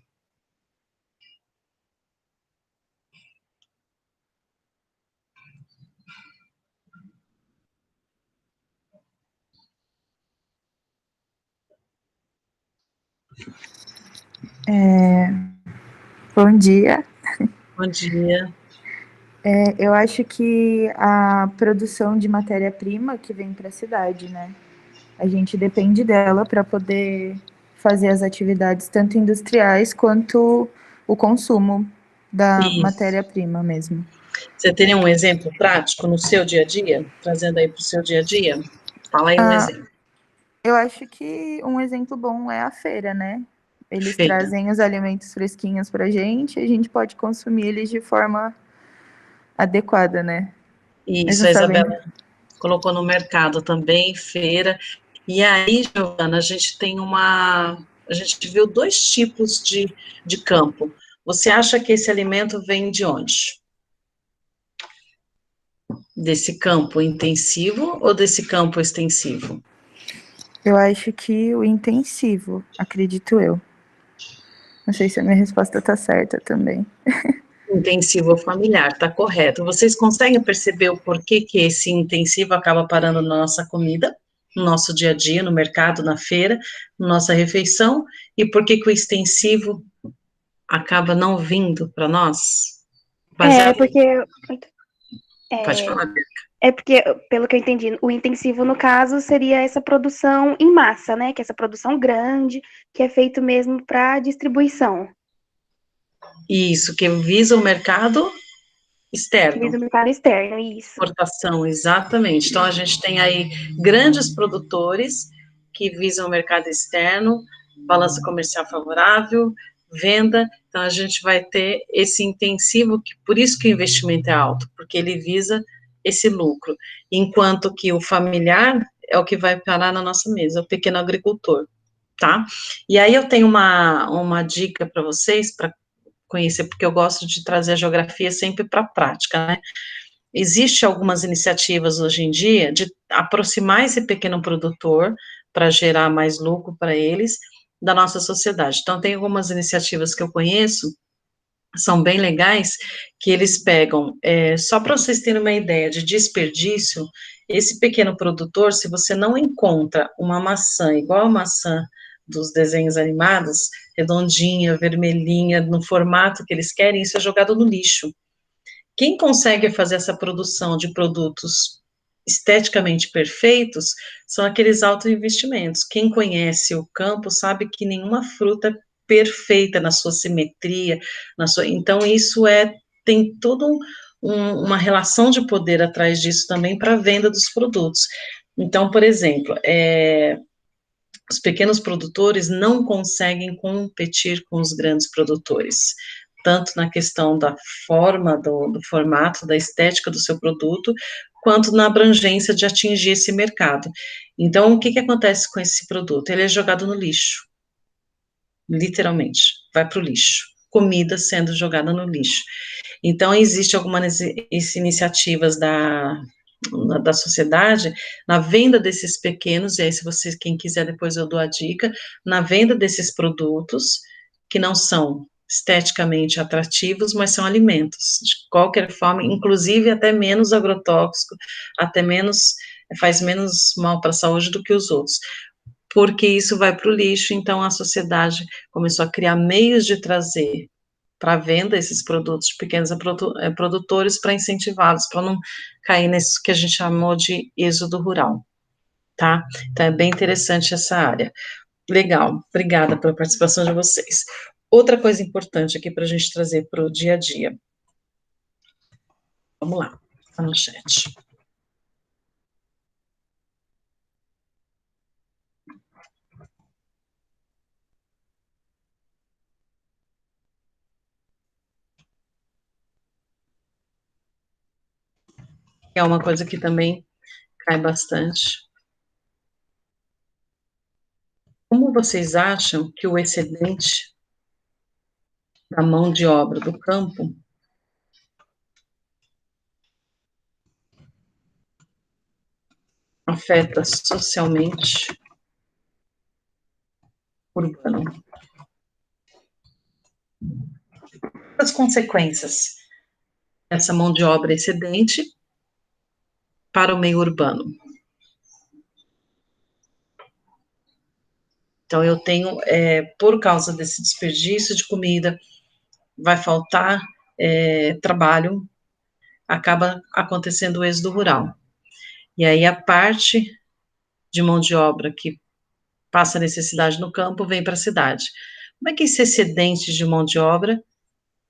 Bom dia. Bom dia. Eu acho que a produção de matéria-prima que vem para a cidade, né? A gente depende dela para poder fazer as atividades tanto industriais quanto o consumo da Isso. matéria-prima mesmo. Você teria um exemplo prático no seu dia a dia? Trazendo aí para o seu dia a dia? Fala aí um exemplo. Eu acho que um exemplo bom é a feira, né? Eles Feira. trazem os alimentos fresquinhos para a gente pode consumir eles de forma adequada, né? Isso, a Isabela colocou no mercado também, feira. E aí, Giovana, a gente viu dois tipos de campo. Você acha que esse alimento vem de onde? Desse campo intensivo ou desse campo extensivo? Eu acho que o intensivo, acredito eu. Não sei se a minha resposta está certa também. Intensivo familiar, tá correto. Vocês conseguem perceber o porquê que esse intensivo acaba parando na nossa comida, no nosso dia a dia, no mercado, na feira, na nossa refeição, e por que que o extensivo acaba não vindo para nós? É porque... Pode falar, Bianca. É porque, pelo que eu entendi, o intensivo, no caso, seria essa produção em massa, né? Que é essa produção grande, que é feito mesmo para distribuição. Isso, que visa o mercado externo. Visa o mercado externo, isso. Exportação, exatamente. Então, a gente tem aí grandes produtores que visam o mercado externo, balança comercial favorável, venda. Então, a gente vai ter esse intensivo, que por isso que o investimento é alto, porque ele visa esse lucro. Enquanto que o familiar é o que vai parar na nossa mesa, o pequeno agricultor, tá? E aí eu tenho uma dica para vocês, para conhecer, porque eu gosto de trazer a geografia sempre para a prática, né? Existem algumas iniciativas hoje em dia de aproximar esse pequeno produtor para gerar mais lucro para eles da nossa sociedade. Então, tem algumas iniciativas que eu conheço, são bem legais, que eles pegam, só para vocês terem uma ideia de desperdício, esse pequeno produtor, se você não encontra uma maçã igual a maçã dos desenhos animados, redondinha, vermelhinha, no formato que eles querem, isso é jogado no lixo. Quem consegue fazer essa produção de produtos esteticamente perfeitos são aqueles autoinvestimentos. Quem conhece o campo sabe que nenhuma fruta é perfeita na sua simetria, então isso tem toda uma relação de poder atrás disso também para a venda dos produtos. Então, por exemplo, os pequenos produtores não conseguem competir com os grandes produtores, tanto na questão da forma, do formato, da estética do seu produto, quanto na abrangência de atingir esse mercado. Então, o que acontece com esse produto? Ele é jogado no lixo, literalmente, vai para o lixo. Comida sendo jogada no lixo. Então, existem algumas iniciativas da sociedade, na venda desses pequenos, e aí se você, quem quiser, depois eu dou a dica, na venda desses produtos, que não são esteticamente atrativos, mas são alimentos, de qualquer forma, inclusive até menos agrotóxico, até menos, faz menos mal para a saúde do que os outros, porque isso vai para o lixo, então a sociedade começou a criar meios de trazer para venda esses produtos de pequenos produtores para incentivá-los, para não cair nisso que a gente chamou de êxodo rural, tá? Então é bem interessante essa área. Legal, obrigada pela participação de vocês. Outra coisa importante aqui para a gente trazer para o dia a dia. Vamos lá, tá no chat. É uma coisa que também cai bastante. Como vocês acham que o excedente da mão de obra do campo afeta socialmente o urbano? As consequências dessa mão de obra excedente para o meio urbano. Então, eu tenho, por causa desse desperdício de comida, vai faltar trabalho, acaba acontecendo o êxodo rural. E aí, a parte de mão de obra que passa necessidade no campo vem para a cidade. Como é que esse excedente de mão de obra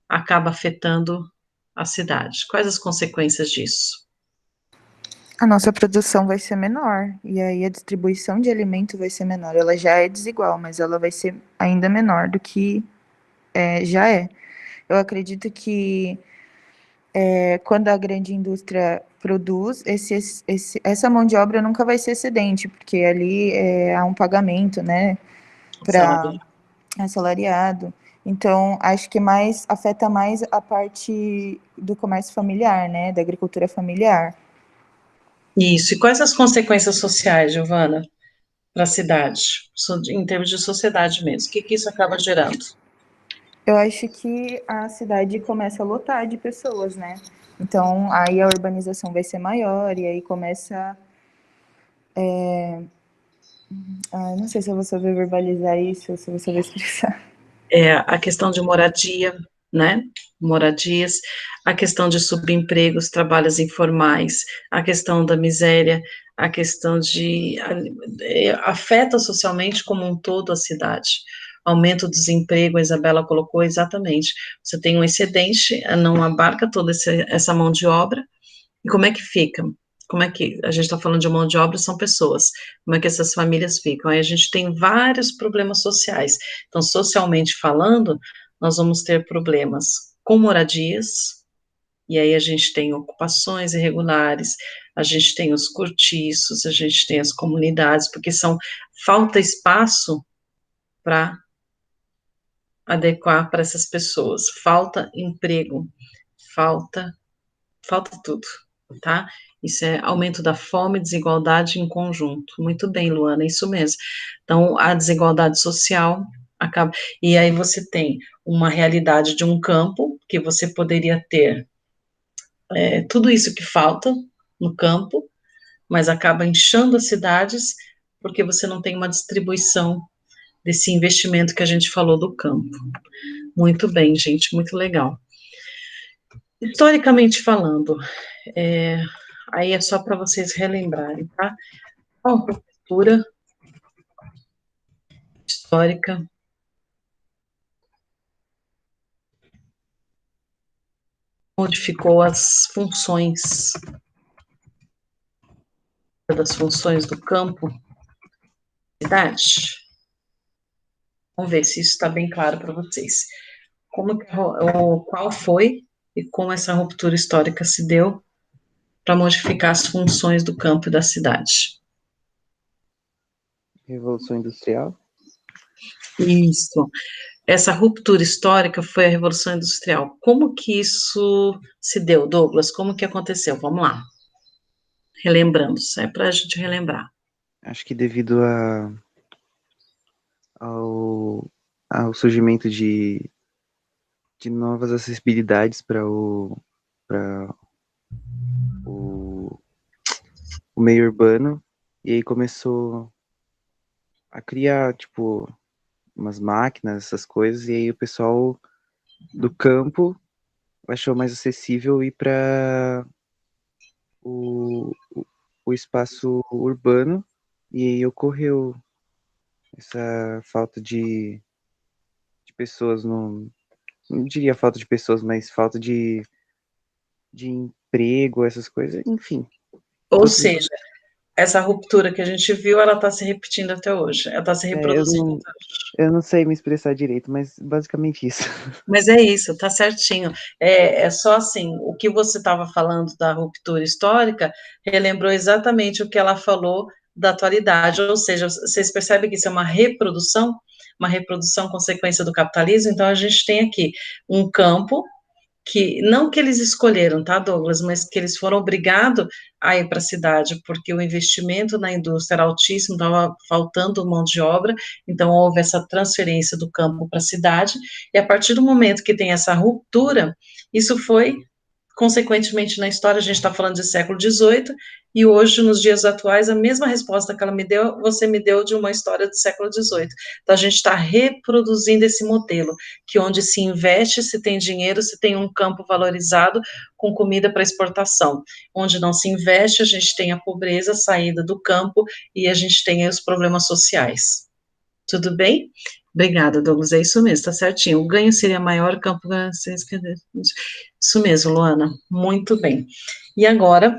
acaba afetando a cidade? Quais as consequências disso? A nossa produção vai ser menor, e aí a distribuição de alimento vai ser menor. Ela já é desigual, mas ela vai ser ainda menor do que já é. Eu acredito que quando a grande indústria produz, essa mão de obra nunca vai ser excedente, porque ali há um pagamento, né, para assalariado. Então, acho que afeta mais a parte do comércio familiar, né, da agricultura familiar. Isso. E quais as consequências sociais, Giovana, para a cidade, em termos de sociedade mesmo? O que isso acaba gerando? Eu acho que a cidade começa a lotar de pessoas, né? Então, aí a urbanização vai ser maior, e aí começa. Não sei se eu vou saber verbalizar isso, ou se eu vou saber expressar. A questão de moradia, né? Moradias, a questão de subempregos, trabalhos informais, a questão da miséria, a questão de afeta socialmente como um todo a cidade. Aumento do desemprego, a Isabela colocou exatamente. Você tem um excedente, não abarca toda essa mão de obra, e como é que fica? Como é que a gente está falando de mão de obra, são pessoas, como é que essas famílias ficam? Aí a gente tem vários problemas sociais. Então, socialmente falando, nós vamos ter problemas com moradias, e aí a gente tem ocupações irregulares, a gente tem os cortiços, a gente tem as comunidades, porque falta espaço para adequar para essas pessoas, falta emprego, falta tudo, tá? Isso é aumento da fome e desigualdade em conjunto. Muito bem, Luana, isso mesmo. Então, a desigualdade social acaba. E aí você tem uma realidade de um campo que você poderia ter tudo isso que falta no campo, mas acaba inchando as cidades porque você não tem uma distribuição desse investimento que a gente falou do campo. Muito bem, gente, muito legal. Historicamente falando, aí é só para vocês relembrarem, tá? A ruptura histórica modificou as funções, das funções do campo, cidade. Vamos ver se isso está bem claro para vocês. Qual foi e como essa ruptura histórica se deu para modificar as funções do campo e da cidade. Revolução Industrial? Isso. Essa ruptura histórica foi a Revolução Industrial. Como que isso se deu, Douglas? Como que aconteceu? Vamos lá. Relembrando, isso é para a gente relembrar. Acho que devido à o surgimento de novas acessibilidades para o, o meio urbano, e aí começou a criar, tipo, umas máquinas, essas coisas, e aí o pessoal do campo achou mais acessível ir para o espaço urbano, e aí ocorreu essa falta de pessoas, não diria falta de pessoas, mas falta de emprego, essas coisas, enfim. Ou seja, essa ruptura que a gente viu, ela está se repetindo até hoje, ela está se reproduzindo até hoje. Eu não sei me expressar direito, mas basicamente isso. Mas é isso, tá certinho. É só assim, o que você estava falando da ruptura histórica, relembrou exatamente o que ela falou da atualidade, ou seja, vocês percebem que isso é uma reprodução consequência do capitalismo, então a gente tem aqui um campo que não que eles escolheram, tá, Douglas, mas que eles foram obrigados a ir para a cidade, porque o investimento na indústria era altíssimo, estava faltando mão de obra, então houve essa transferência do campo para a cidade, e a partir do momento que tem essa ruptura, isso foi consequentemente na história, a gente está falando de século XVIII, e hoje, nos dias atuais, a mesma resposta que ela me deu, você me deu de uma história do século XVIII. Então, a gente está reproduzindo esse modelo, que onde se investe, se tem dinheiro, se tem um campo valorizado com comida para exportação. Onde não se investe, a gente tem a pobreza, a saída do campo, e a gente tem os problemas sociais. Tudo bem? Obrigada, Douglas, é isso mesmo, está certinho. O ganho seria maior, o campo ganha. Isso mesmo, Luana, muito bem. E agora,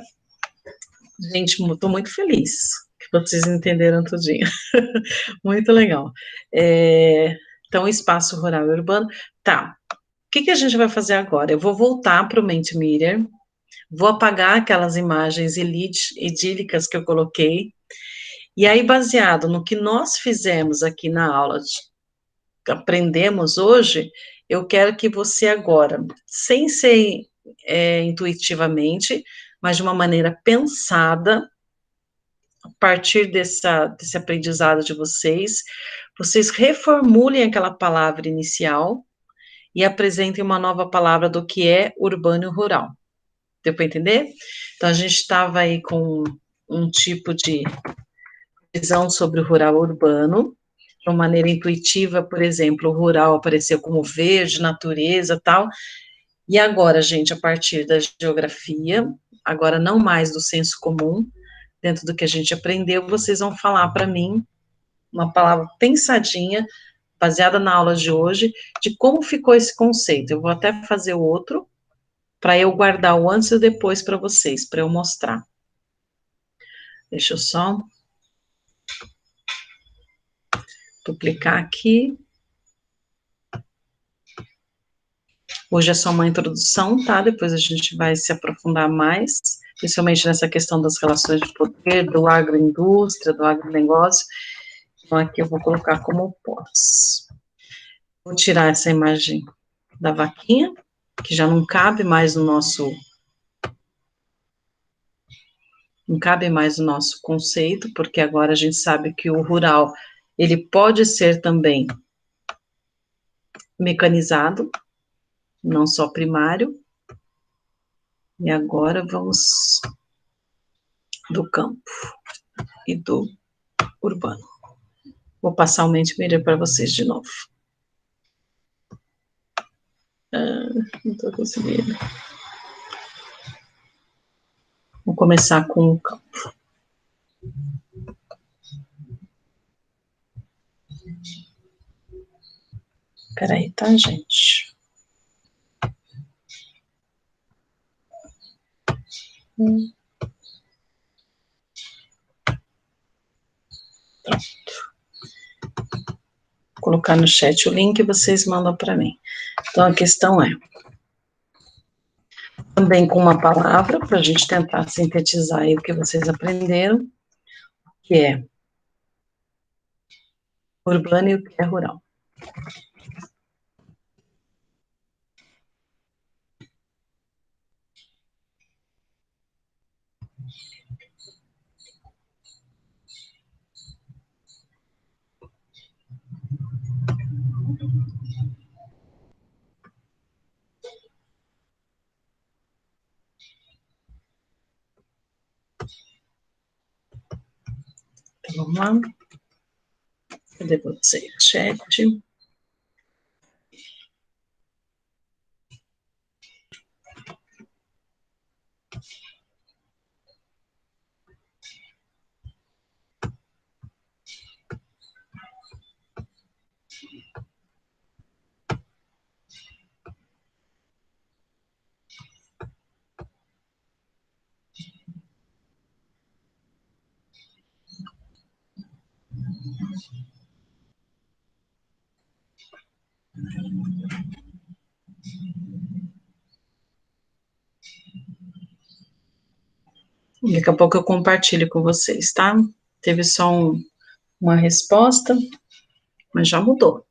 gente, estou muito feliz que vocês entenderam tudinho. Muito legal. Então, espaço rural e urbano. Tá, o que a gente vai fazer agora? Eu vou voltar para o Mentimeter, vou apagar aquelas imagens idílicas que eu coloquei, e aí, baseado no que nós fizemos aqui na aula, aprendemos hoje, eu quero que você agora, sem ser intuitivamente, mas de uma maneira pensada, a partir desse aprendizado de vocês, vocês reformulem aquela palavra inicial e apresentem uma nova palavra do que é urbano e rural. Deu para entender? Então, a gente estava aí com um tipo de visão sobre o rural urbano, de uma maneira intuitiva, por exemplo, o rural apareceu como verde, natureza, tal, e agora, gente, a partir da geografia, agora não mais do senso comum, dentro do que a gente aprendeu, vocês vão falar para mim uma palavra pensadinha, baseada na aula de hoje, de como ficou esse conceito. Eu vou até fazer outro, para eu guardar o antes e o depois para vocês, para eu mostrar. Deixa eu só duplicar aqui. Hoje é só uma introdução, tá? Depois a gente vai se aprofundar mais, principalmente nessa questão das relações de poder, do agroindústria, do agronegócio. Então, aqui eu vou colocar como pós. Vou tirar essa imagem da vaquinha, que já não cabe mais no nosso... Não cabe mais no nosso conceito, porque agora a gente sabe que o rural, ele pode ser também mecanizado, não só primário. E agora vamos do campo e do urbano. Vou passar o Mentimeter para vocês de novo. Não estou conseguindo. Vou começar com o campo. Espera aí, tá, gente? Pronto. Vou colocar no chat o link e vocês mandam para mim. Então, a questão é, também com uma palavra, para a gente tentar sintetizar aí o que vocês aprenderam, que é urbano e o que é rural. Então, vamos lá. Cadê você? Chat. Daqui a pouco eu compartilho com vocês, tá? Teve só uma resposta, mas já mudou.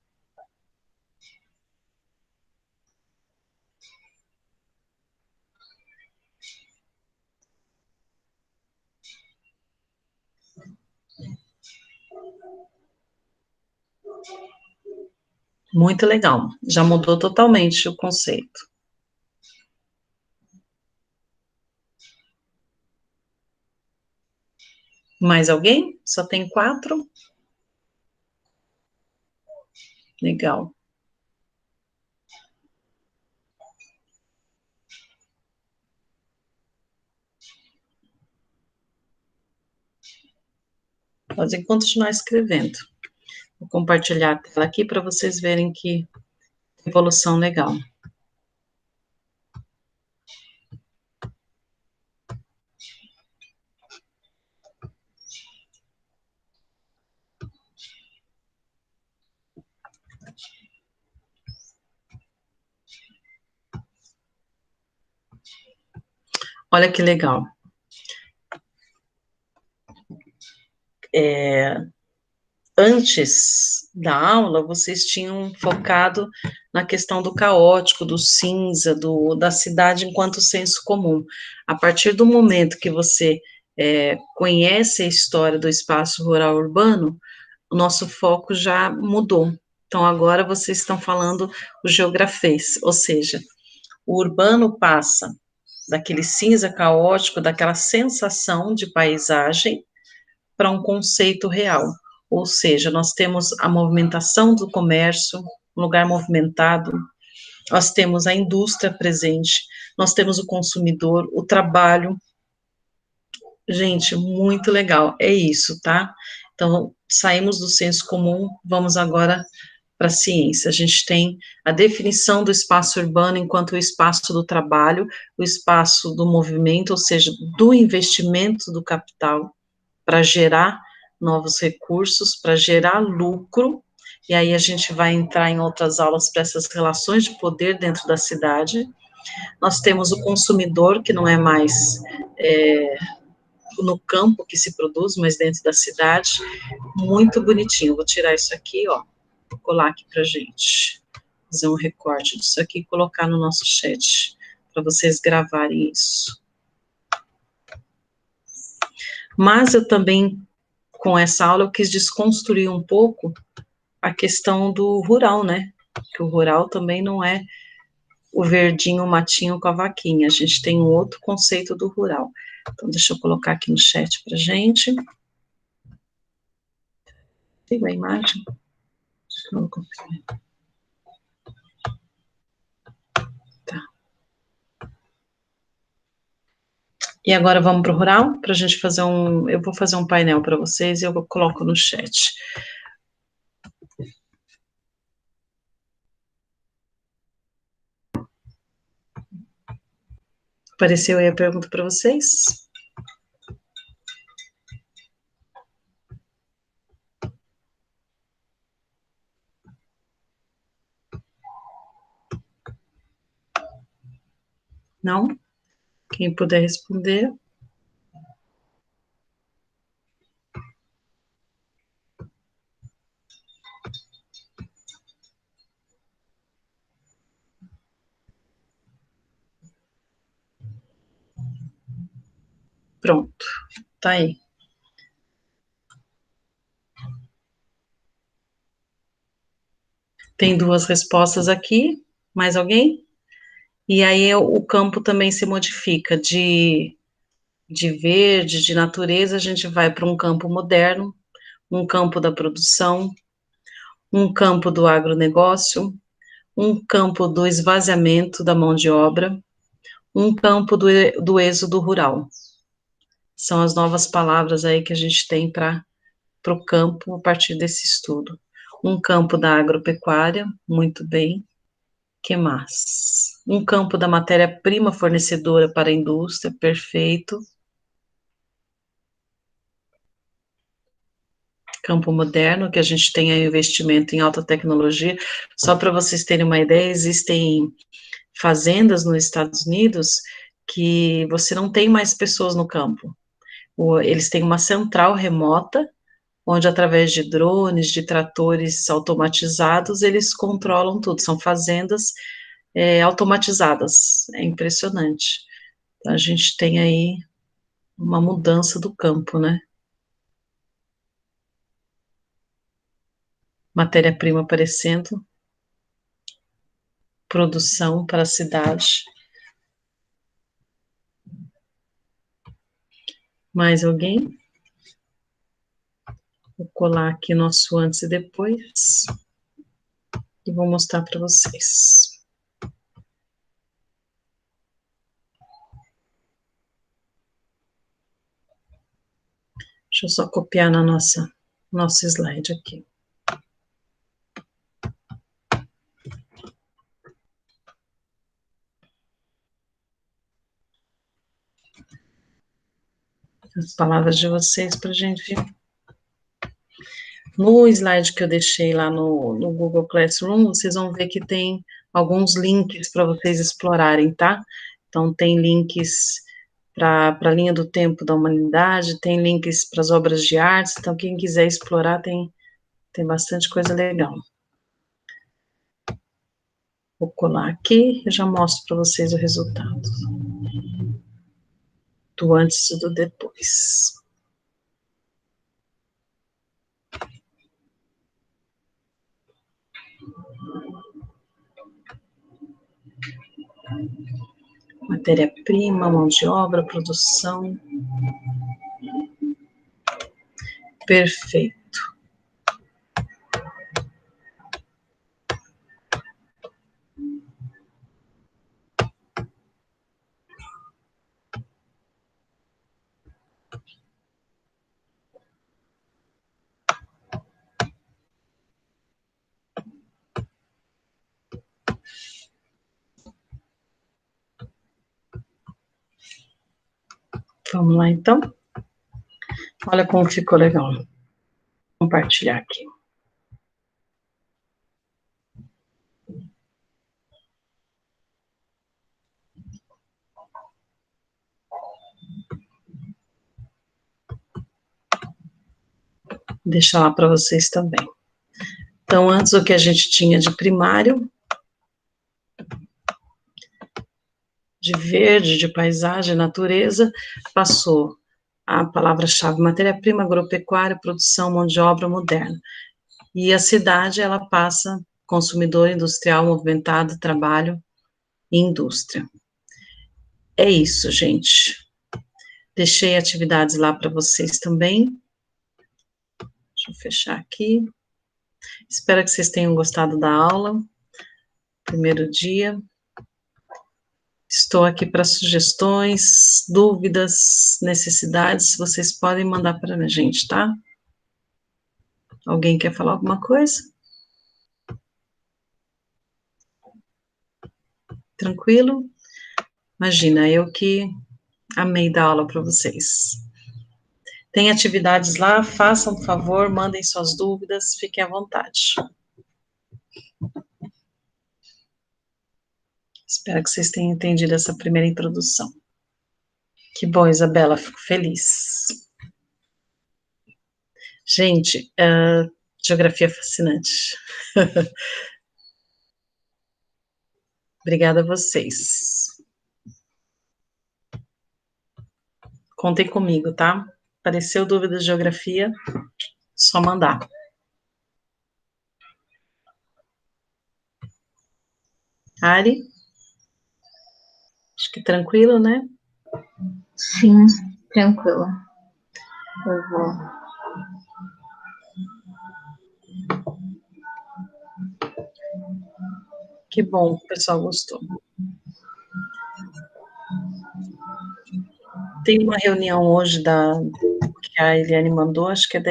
Muito legal. Já mudou totalmente o conceito. Mais alguém? Só tem 4? Legal. Podem continuar escrevendo. Vou compartilhar a tela aqui para vocês verem que evolução legal. Olha que legal. Antes da aula, vocês tinham focado na questão do caótico, do cinza, da cidade enquanto senso comum. A partir do momento que você conhece a história do espaço rural urbano, o nosso foco já mudou. Então, agora vocês estão falando o geografês, ou seja, o urbano passa daquele cinza caótico, daquela sensação de paisagem, para um conceito real. Ou seja, nós temos a movimentação do comércio, um lugar movimentado, nós temos a indústria presente, nós temos o consumidor, o trabalho. Gente, muito legal, é isso, tá? Então, saímos do senso comum, vamos agora para a ciência. A gente tem a definição do espaço urbano enquanto o espaço do trabalho, o espaço do movimento, ou seja, do investimento do capital, para gerar novos recursos, para gerar lucro, e aí a gente vai entrar em outras aulas para essas relações de poder dentro da cidade. Nós temos o consumidor, que não é mais no campo que se produz, mas dentro da cidade, muito bonitinho. Vou tirar isso aqui, ó, vou colar aqui para gente, fazer um recorte disso aqui e colocar no nosso chat, para vocês gravarem isso. Mas eu também, com essa aula, eu quis desconstruir um pouco a questão do rural, né? Que o rural também não é o verdinho, o matinho com a vaquinha. A gente tem um outro conceito do rural. Então, deixa eu colocar aqui no chat pra gente. Tem a imagem? Não consegui. Tá. E agora vamos para o rural, para a gente fazer eu vou fazer um painel para vocês e eu coloco no chat. Apareceu aí a pergunta para vocês? Não? Quem puder responder. Pronto, tá aí. Tem 2 respostas aqui. Mais alguém? E aí o campo também se modifica de verde, de natureza, a gente vai para um campo moderno, um campo da produção, um campo do agronegócio, um campo do esvaziamento da mão de obra, um campo do êxodo rural. São as novas palavras aí que a gente tem para o campo a partir desse estudo. Um campo da agropecuária, muito bem. Que mais? Um campo da matéria-prima fornecedora para a indústria, perfeito. Campo moderno, que a gente tem aí investimento em alta tecnologia. Só para vocês terem uma ideia, existem fazendas nos Estados Unidos que você não tem mais pessoas no campo. Eles têm uma central remota, onde através de drones, de tratores automatizados, eles controlam tudo. São fazendas automatizadas. É impressionante. Então, a gente tem aí uma mudança do campo, né? Matéria-prima aparecendo, produção para a cidade. Mais alguém? Vou colar aqui nosso antes e depois e vou mostrar para vocês. Deixa eu só copiar na nosso slide aqui. As palavras de vocês para a gente ver. No slide que eu deixei lá no Google Classroom, vocês vão ver que tem alguns links para vocês explorarem, tá? Então, tem links para a linha do tempo da humanidade, tem links para as obras de arte, então quem quiser explorar tem bastante coisa legal. Vou colar aqui e já mostro para vocês o resultado. Do antes e do depois. Matéria-prima, mão de obra, produção. Perfeito. Vamos lá, então? Olha como ficou legal. Vou compartilhar aqui. Deixar lá para vocês também. Então, antes o que a gente tinha de primário, de verde, de paisagem, natureza, passou a palavra-chave matéria-prima, agropecuária, produção, mão de obra moderna. E a cidade, ela passa consumidor industrial, movimentado, trabalho e indústria. É isso, gente. Deixei atividades lá para vocês também. Deixa eu fechar aqui. Espero que vocês tenham gostado da aula. Primeiro dia. Estou aqui para sugestões, dúvidas, necessidades. Vocês podem mandar para a gente, tá? Alguém quer falar alguma coisa? Tranquilo? Imagina, eu que amei dar aula para vocês. Tem atividades lá, façam, por favor, mandem suas dúvidas, fiquem à vontade. Espero que vocês tenham entendido essa primeira introdução. Que bom, Isabela, fico feliz. Gente, geografia fascinante. Obrigada a vocês. Contem comigo, tá? Apareceu dúvida de geografia, só mandar. Ari? Acho que tranquilo, né? Sim, tranquilo. Eu vou. Que bom, o pessoal gostou. Tem uma reunião hoje que a Eliane mandou, acho que é